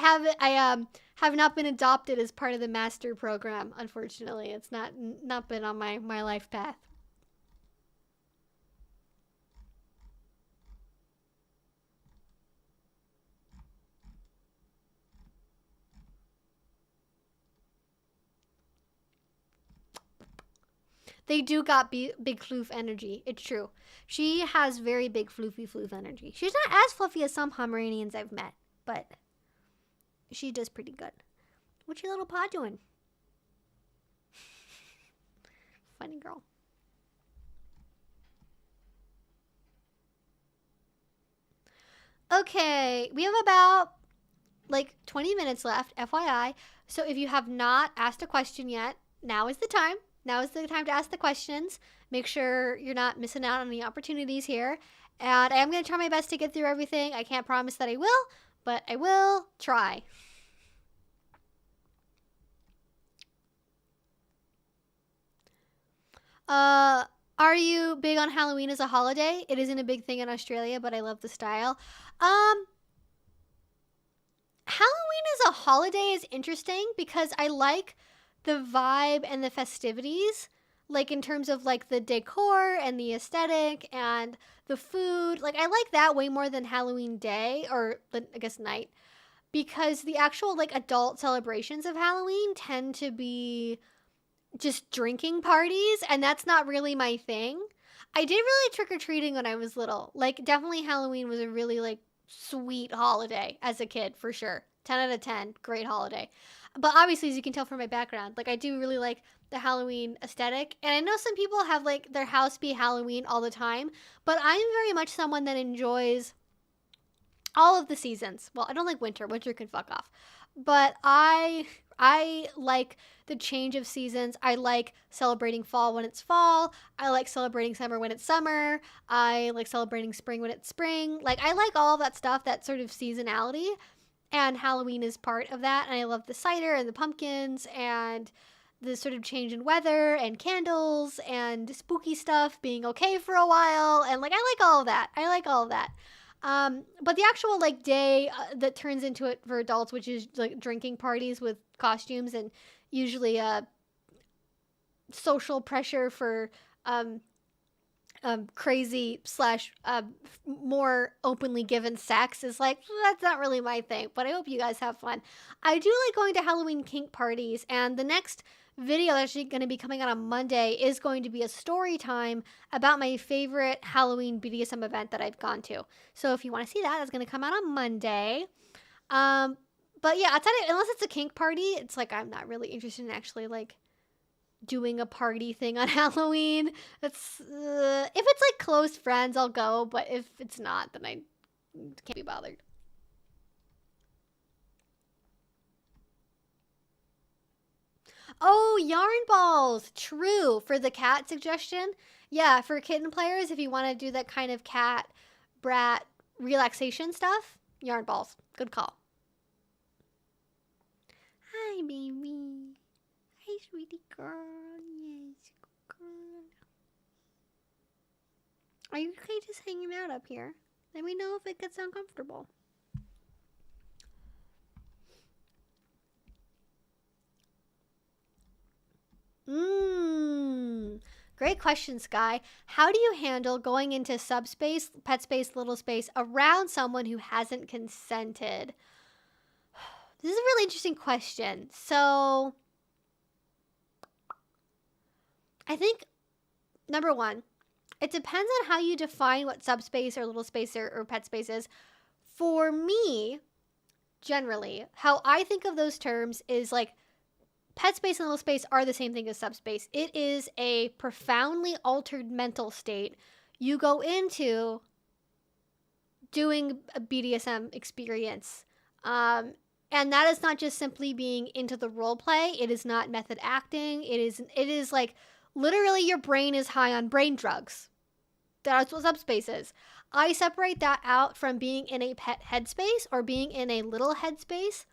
A: have not been adopted as part of the master program, unfortunately. It's not been on my life path. They do got big floof energy. It's true. She has very big floofy floof energy. She's not as fluffy as some Pomeranians I've met, but she does pretty good. What's your little paw doing? Funny girl. Okay, we have about like 20 minutes left, FYI. So if you have not asked a question yet, now is the time. Now is the time to ask the questions. Make sure you're not missing out on any opportunities here. And I am going to try my best to get through everything. I can't promise that I will, but I will try. Are you big on Halloween as a holiday? It isn't a big thing in Australia, but I love the style. Halloween as a holiday is interesting because I like the vibe and the festivities, like in terms of like the decor and the aesthetic and the food. Like I like that way more than Halloween day, or I guess night, because the actual like adult celebrations of Halloween tend to be just drinking parties, and that's not really my thing. I did really trick-or-treating when I was little. Like definitely Halloween was a really like sweet holiday as a kid, for sure. 10 out of 10, great holiday. But obviously, as you can tell from my background, like I do really like the Halloween aesthetic. And I know some people have like their house be Halloween all the time, but I'm very much someone that enjoys all of the seasons. Well, I don't like winter. Winter can fuck off. But I like the change of seasons. I like celebrating fall when it's fall. I like celebrating summer when it's summer. I like celebrating spring when it's spring. Like I like all of that stuff, that sort of seasonality. And Halloween is part of that. And I love the cider and the pumpkins and the sort of change in weather and candles and spooky stuff being okay for a while. And like, I like all of that. I like all of that. But the actual like day that turns into it for adults, which is like drinking parties with costumes and usually social pressure for crazy slash more openly given sex, is like, that's not really my thing, but I hope you guys have fun. I do like going to Halloween kink parties, and the next video that's actually going to be coming out on Monday is going to be a story time about my favorite Halloween BDSM event that I've gone to. So if you want to see that, it's going to come out on Monday. But yeah, outside of, unless it's a kink party, it's like I'm not really interested in actually like doing a party thing on Halloween. That's if it's like close friends, I'll go, but if it's not, then I can't be bothered. Oh, yarn balls. True. For the cat suggestion. Yeah, for kitten players, if you want to do that kind of cat brat relaxation stuff, yarn balls. Good call. Hi, baby. Hi, sweetie girl. Yes, girl. Are you okay just hanging out up here? Let me know if it gets uncomfortable. Great question, Sky. How do you handle going into subspace, pet space, little space around someone who hasn't consented? This is a really interesting question. So, I think, number one, it depends on how you define what subspace or little space or pet space is. For me, generally, how I think of those terms is like, pet space and little space are the same thing as subspace. It is a profoundly altered mental state you go into doing a BDSM experience. And that is not just simply being into the role play. It is not method acting. It is like literally your brain is high on brain drugs. That's what subspace is. I separate that out from being in a pet headspace or being in a little headspace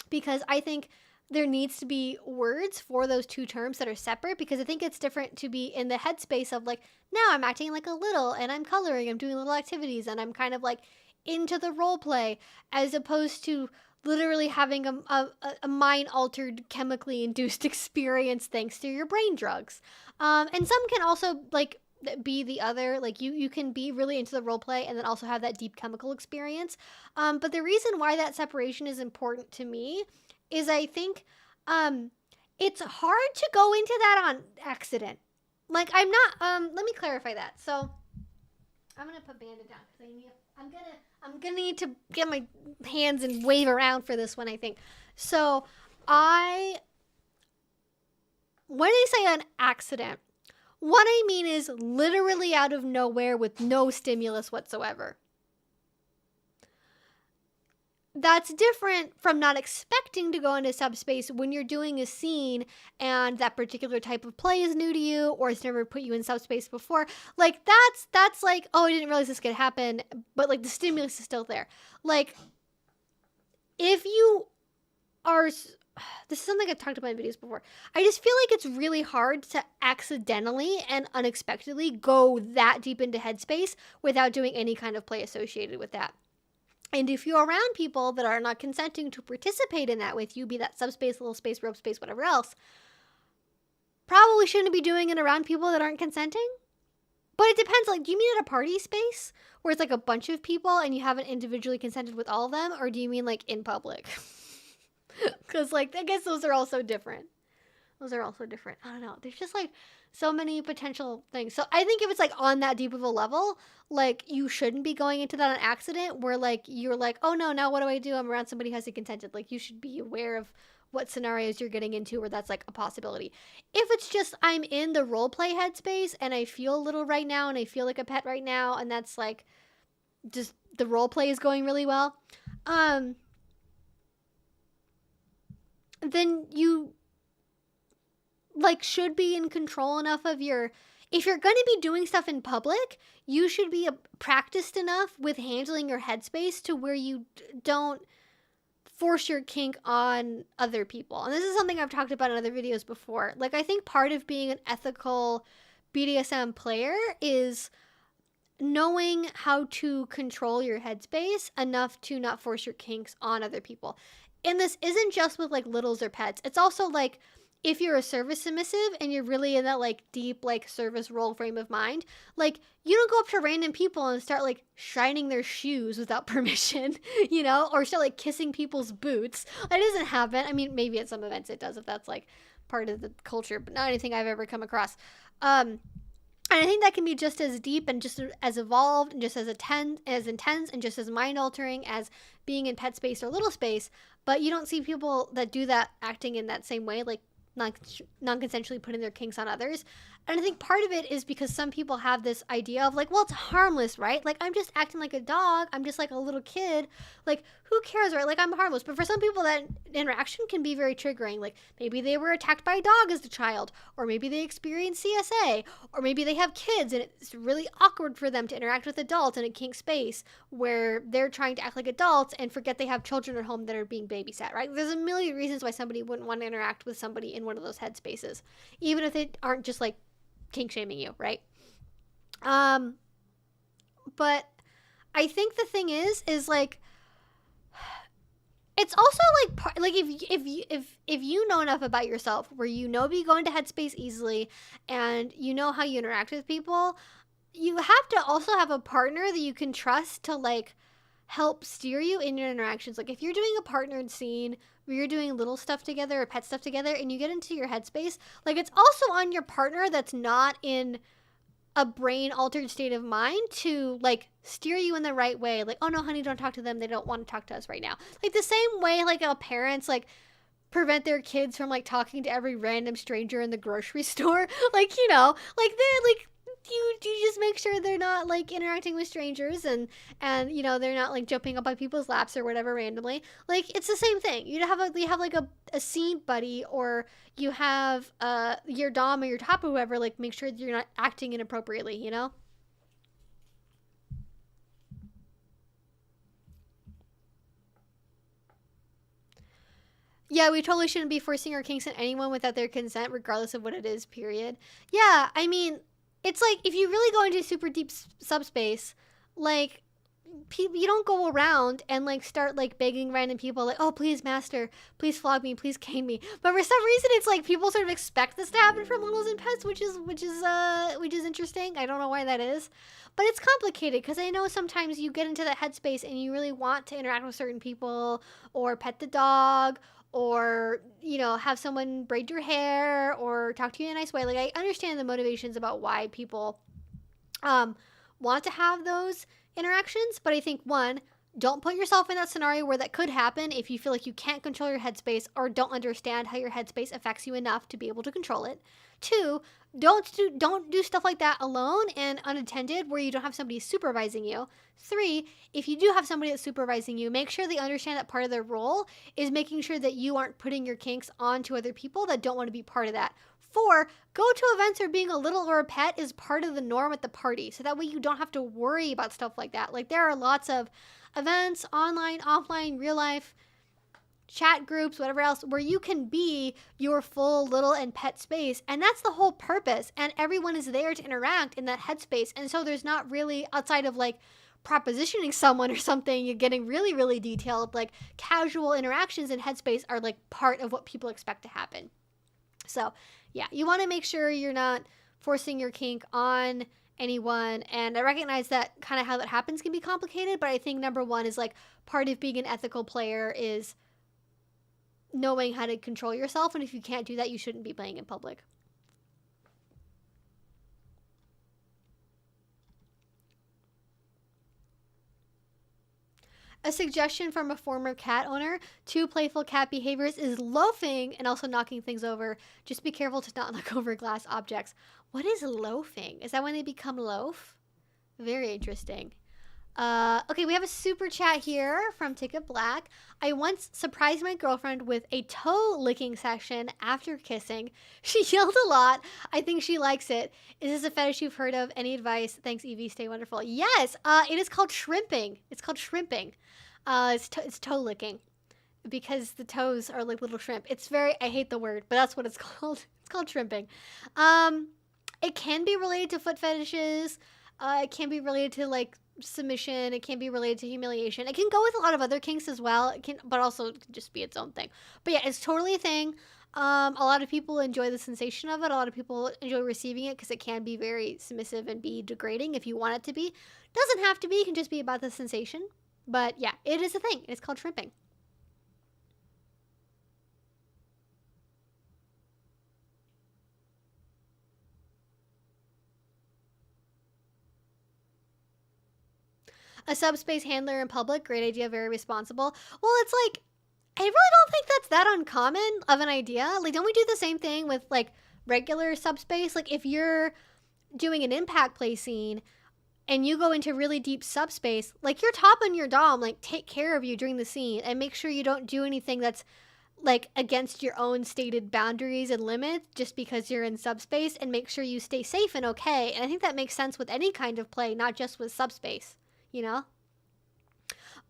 A: because I think there needs to be words for those two terms that are separate because I think it's different to be in the headspace of like, now I'm acting like a little and I'm coloring, I'm doing little activities and I'm kind of like into the role play as opposed to literally having a mind-altered, chemically induced experience thanks to your brain drugs. And some can also like be the other, like you can be really into the role play and then also have that deep chemical experience. But the reason why that separation is important to me is I think it's hard to go into that on accident. Like I'm not let me clarify that. So I'm gonna put Bandit down because I'm gonna need to get my hands and wave around for this one, I think. So when I say an accident, what I mean is literally out of nowhere with no stimulus whatsoever. That's different from not expecting to go into subspace when you're doing a scene and that particular type of play is new to you or it's never put you in subspace before. Like that's like, oh, I didn't realize this could happen, but like the stimulus is still there. Like if you are, this is something I've talked about in videos before. I just feel like it's really hard to accidentally and unexpectedly go that deep into headspace without doing any kind of play associated with that. And if you're around people that are not consenting to participate in that with you, be that subspace, little space, rope space, whatever else, probably shouldn't be doing it around people that aren't consenting. But it depends. Like, do you mean at a party space where it's like a bunch of people and you haven't individually consented with all of them? Or do you mean like in public? Because like, I guess those are also different. I don't know. There's just like so many potential things. So I think if it's like on that deep of a level, like you shouldn't be going into that on accident where like you're like, oh no, now what do I do? I'm around somebody who hasn't consented. Like you should be aware of what scenarios you're getting into where that's like a possibility. If it's just I'm in the role play headspace and I feel a little right now and I feel like a pet right now and that's like just the role play is going really well, then you like should be in control enough of your, if you're going to be doing stuff in public, you should be practiced enough with handling your headspace to where you don't force your kink on other people. And this is something I've talked about in other videos before. Like I think part of being an ethical BDSM player is knowing how to control your headspace enough to not force your kinks on other people. And this isn't just with like littles or pets. It's also like if you're a service submissive and you're really in that like deep like service role frame of mind, like you don't go up to random people and start like shining their shoes without permission, you know, or start like kissing people's boots. That doesn't happen. I mean, maybe at some events it does if that's like part of the culture, but not anything I've ever come across. And I think that can be just as deep and just as evolved and just as intense and just as mind altering as being in pet space or little space. But you don't see people that do that acting in that same way, like non-consensually putting their kinks on others. And I think part of it is because some people have this idea of like, well, it's harmless, right? Like, I'm just acting like a dog. I'm just like a little kid. Like, who cares, right? Like, I'm harmless. But for some people, that interaction can be very triggering. Like, maybe they were attacked by a dog as a child, or maybe they experienced CSA, or maybe they have kids and it's really awkward for them to interact with adults in a kink space where they're trying to act like adults and forget they have children at home that are being babysat, right? There's a million reasons why somebody wouldn't want to interact with somebody in one of those headspaces, even if they aren't just like kink shaming you, right? But I think the thing is like, it's also like if you know enough about yourself where you know you go into headspace easily and you know how you interact with people, you have to also have a partner that you can trust to like help steer you in your interactions. Like if you're doing a partnered scene where you're doing little stuff together or pet stuff together and you get into your headspace, like it's also on your partner that's not in a brain altered state of mind to like steer you in the right way. Like, oh no, honey, don't talk to them. They don't want to talk to us right now. Like the same way like parents like prevent their kids from like talking to every random stranger in the grocery store. Like, you know, like they're like, you just make sure they're not like interacting with strangers and you know they're not like jumping up on people's laps or whatever randomly. Like it's the same thing. You have like a scene buddy, or you have your dom or your top or whoever, like make sure that you're not acting inappropriately, you know. Yeah, we totally shouldn't be forcing our kinks on anyone without their consent, regardless of what it is, period. Yeah, I mean, it's like, if you really go into super deep subspace, like, you don't go around and, like, start, like, begging random people, like, oh, please, master, please flog me, please cane me. But for some reason, it's like, people sort of expect this to happen from littles and pets, which is interesting. I don't know why that is. But it's complicated, because I know sometimes you get into that headspace and you really want to interact with certain people, or pet the dog, or, you know, have someone braid your hair or talk to you in a nice way. Like, I understand the motivations about why people want to have those interactions, but I think, one, don't put yourself in that scenario where that could happen if you feel like you can't control your headspace or don't understand how your headspace affects you enough to be able to control it. Two, don't do stuff like that alone and unattended where you don't have somebody supervising you. Three, if you do have somebody that's supervising you, make sure they understand that part of their role is making sure that you aren't putting your kinks onto other people that don't want to be part of that. Four, go to events where being a little or a pet is part of the norm at the party, so that way you don't have to worry about stuff like that. Like, there are lots of events, online, offline, real life, chat groups, whatever else, where you can be your full little and pet space, and that's the whole purpose, and everyone is there to interact in that headspace. And so there's not really, outside of like propositioning someone or something, you're getting really, really detailed, like casual interactions in headspace are like part of what people expect to happen. So yeah, you want to make sure you're not forcing your kink on anyone. And I recognize that kind of how that happens can be complicated, but I think number one is like, part of being an ethical player is knowing how to control yourself, and if you can't do that, you shouldn't be playing in public. A suggestion from a former cat owner: two playful cat behaviors is loafing and also knocking things over. Just be careful to not knock over glass objects. What is loafing? Is that when they become loaf? Very interesting. Okay, we have a super chat here from Ticket Black. I once surprised my girlfriend with a toe licking session after kissing. She yelled a lot. I think she likes it. Is this a fetish you've heard of? Any advice? Thanks, Evie. Stay wonderful. Yes, it is called shrimping. It's called shrimping. It's toe licking, because the toes are like little shrimp. It's very, I hate the word, but that's what it's called. It's called shrimping. It can be related to foot fetishes. It can be related to like submission. It can be related to humiliation. It can go with a lot of other kinks as well. It can, but also it can just be its own thing. But yeah, it's totally a thing. A lot of people enjoy the sensation of it. A lot of people enjoy receiving it because it can be very submissive and be degrading if you want it to be. Doesn't have to be. It can just be about the sensation. But yeah, it is a thing. It's called shrimping. A subspace handler in public, great idea, very responsible. Well, it's like, I really don't think that's that uncommon of an idea. Like, don't we do the same thing with like regular subspace, like if you're doing an impact play scene and you go into really deep subspace, like your top and your dom like take care of you during the scene and make sure you don't do anything that's like against your own stated boundaries and limits just because you're in subspace, and make sure you stay safe and okay. And I think that makes sense with any kind of play, not just with subspace, you know?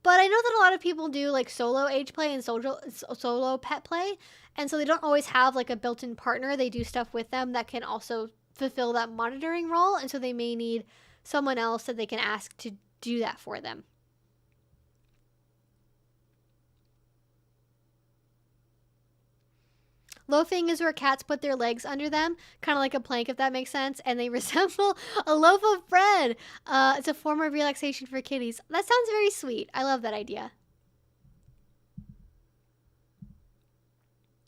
A: But I know that a lot of people do like solo age play and solo pet play, and so they don't always have like a built-in partner. They do stuff with them that can also fulfill that monitoring role, and so they may need someone else that they can ask to do that for them. Loafing is where cats put their legs under them, kind of like a plank, if that makes sense, and they resemble a loaf of bread. It's a form of relaxation for kitties. That sounds very sweet. I love that idea.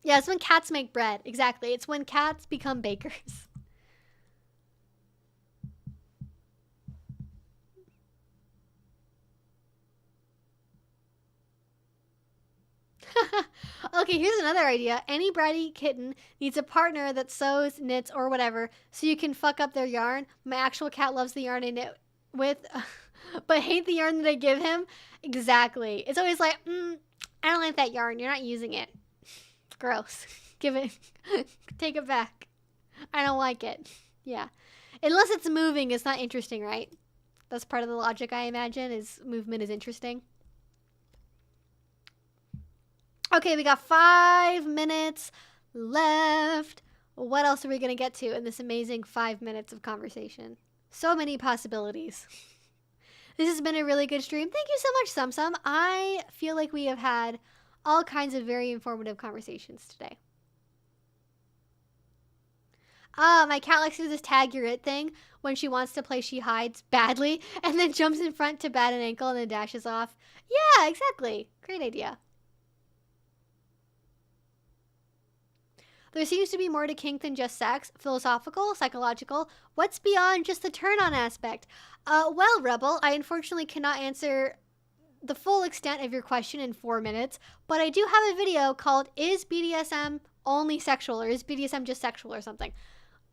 A: Yeah, it's when cats make bread. Exactly. It's when cats become bakers. Okay, here's another idea. Any bratty kitten needs a partner that sews, knits, or whatever, so you can fuck up their yarn. My actual cat loves the yarn I knit with, but hate the yarn that I give him. Exactly. It's always like, I don't like that yarn. You're not using it. It's gross. Give it. Take it back. I don't like it. Yeah. Unless it's moving, it's not interesting, right? That's part of the logic, I imagine, is movement is interesting. Okay, we got 5 minutes left. What else are we going to get to in this amazing 5 minutes of conversation? So many possibilities. This has been a really good stream. Thank you so much, Sum Sum. I feel like we have had all kinds of very informative conversations today. My cat likes to do this tag your it thing. When she wants to play, she hides badly and then jumps in front to bat an ankle and then dashes off. Yeah, exactly. Great idea. There seems to be more to kink than just sex. Philosophical, psychological. What's beyond just the turn-on aspect? Well, Rebel, I unfortunately cannot answer the full extent of your question in 4 minutes, but I do have a video called Is BDSM Only Sexual, or Is BDSM Just Sexual, or something.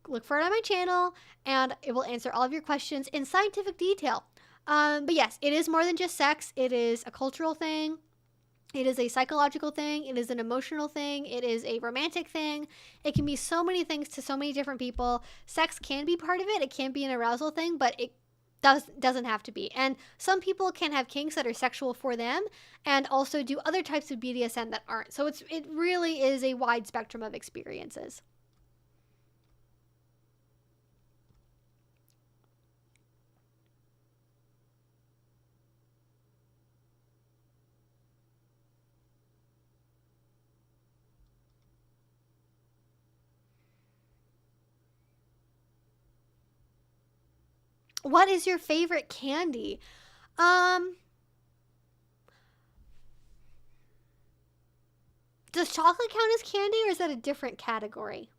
A: Look for it on my channel, and it will answer all of your questions in scientific detail. But yes, it is more than just sex. It is a cultural thing. It is a psychological thing. It is an emotional thing. It is a romantic thing. It can be so many things to so many different people. Sex can be part of it. It can be an arousal thing, but it doesn't have to be. And some people can have kinks that are sexual for them and also do other types of BDSM that aren't. So it really is a wide spectrum of experiences. What is your favorite candy? Does chocolate count as candy, or is that a different category?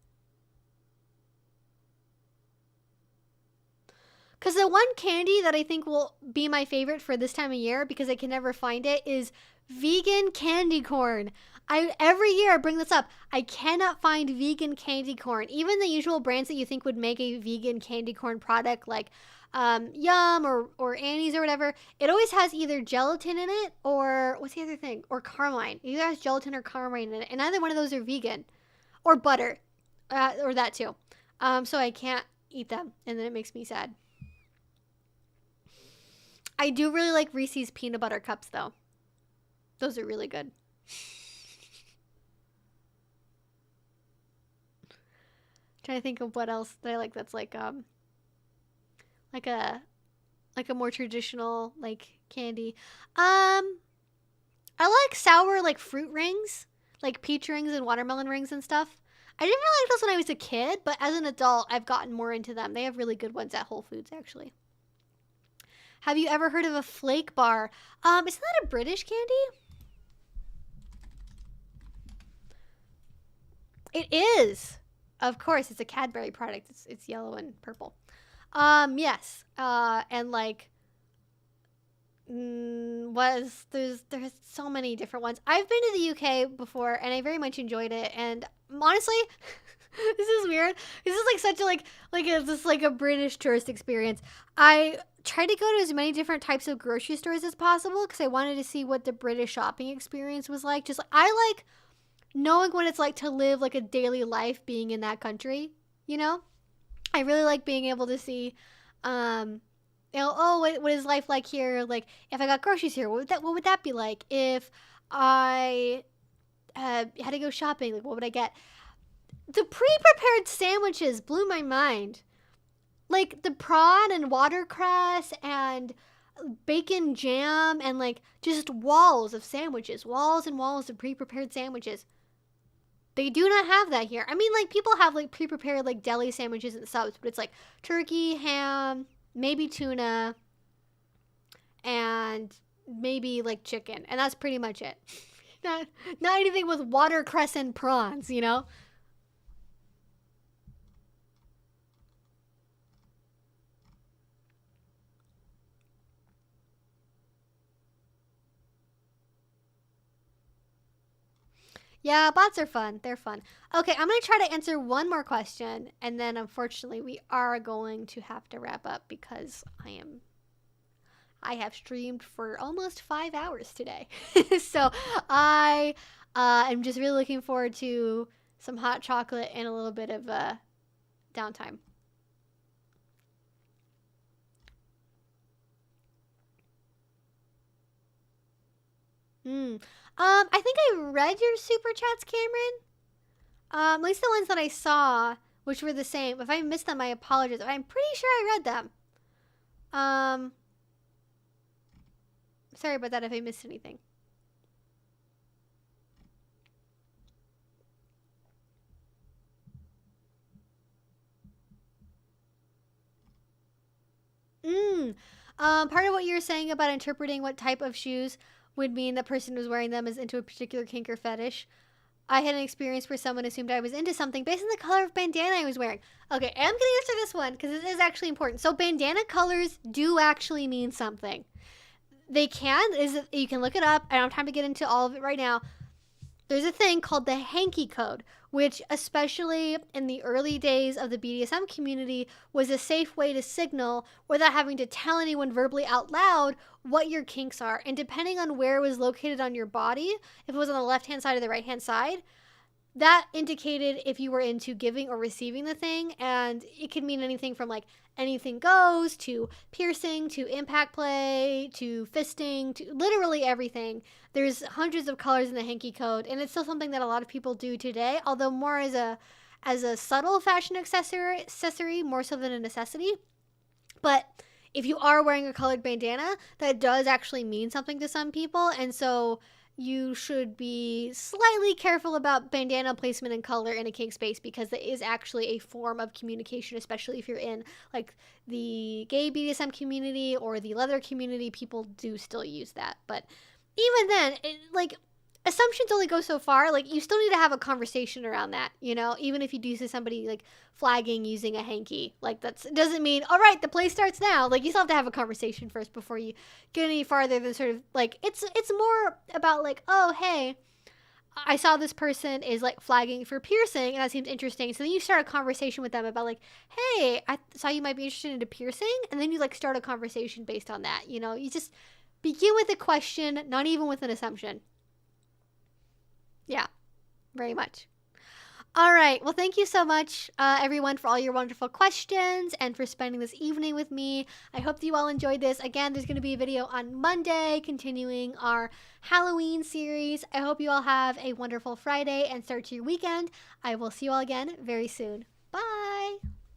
A: Because the one candy that I think will be my favorite for this time of year, because I can never find it, is vegan candy corn. Every year I bring this up. I cannot find vegan candy corn. Even the usual brands that you think would make a vegan candy corn product, like Yum or Annie's or whatever, it always has either gelatin in it or what's the other thing? Or carmine. It either has gelatin or carmine in it, and neither one of those are vegan. Or butter, or that too. So I can't eat them, and then it makes me sad. I do really like Reese's peanut butter cups, though. Those are really good. Trying to think of what else that I like that's like a more traditional like candy. I like sour like fruit rings, like peach rings and watermelon rings and stuff. I didn't really like those when I was a kid, but as an adult, I've gotten more into them. They have really good ones at Whole Foods, actually. Have you ever heard of a flake bar? Isn't that a British candy? It is. Of course, it's a Cadbury product. It's yellow and purple. Yes. And like, there's so many different ones. I've been to the UK before, and I very much enjoyed it. And honestly, This is weird. This is like such a it's just like a British tourist experience. I tried to go to as many different types of grocery stores as possible because I wanted to see what the British shopping experience was like. Just I like knowing what it's like to live like a daily life being in that country, you know? I really like being able to see what is life like here? Like if I got groceries here, what would that be like? If I had to go shopping, like what would I get? The pre-prepared sandwiches blew my mind. Like the prawn and watercress and bacon jam and like just walls of sandwiches, walls and walls of pre-prepared sandwiches. They do not have that here. I mean, like people have like pre-prepared like deli sandwiches and subs, but it's like turkey, ham, maybe tuna, and maybe like chicken, and that's pretty much it. Not anything with watercress and prawns, you know? Yeah, bots are fun. They're fun. Okay, I'm going to try to answer one more question, and then unfortunately we are going to have to wrap up because I have streamed for almost 5 hours today. So I am just really looking forward to some hot chocolate and a little bit of downtime. I think I read your super chats, Cameron. At least the ones that I saw, which were the same. If I missed them, I apologize. But I'm pretty sure I read them. Sorry about that if I missed anything. Part of what you were saying about interpreting what type of shoes would mean the person was wearing them is into a particular kink or fetish. I had an experience where someone assumed I was into something based on the color of bandana I was wearing. Okay, I'm going to answer this one because it is actually important. So bandana colors do actually mean something. They can. You can look it up. I don't have time to get into all of it right now. There's a thing called the hanky code, which especially in the early days of the BDSM community was a safe way to signal without having to tell anyone verbally out loud what your kinks are. And depending on where it was located on your body, if it was on the left-hand side or the right-hand side, that indicated if you were into giving or receiving the thing. And it could mean anything from like anything goes to piercing to impact play to fisting to literally everything. There's hundreds of colors in the hanky code, and it's still something that a lot of people do today, although more as a subtle fashion accessory more so than a necessity. But if you are wearing a colored bandana, that does actually mean something to some people, and so you should be slightly careful about bandana placement and color in a kink space because it is actually a form of communication, especially if you're in like the gay BDSM community or the leather community. People do still use that, but even then, assumptions only go so far. Like, you still need to have a conversation around that, you know? Even if you do see somebody, like, flagging using a hanky. Like, that doesn't mean, all right, the play starts now. Like, you still have to have a conversation first before you get any farther than sort of, like, it's more about, like, oh, hey, I saw this person is, like, flagging for piercing, and that seems interesting. So then you start a conversation with them about, like, hey, I saw you might be interested in a piercing, and then you, like, start a conversation based on that, you know? You just begin with a question, not even with an assumption. Yeah, very much. All right. Well, thank you so much, everyone, for all your wonderful questions and for spending this evening with me. I hope that you all enjoyed this. Again, there's going to be a video on Monday continuing our Halloween series. I hope you all have a wonderful Friday and start to your weekend. I will see you all again very soon. Bye.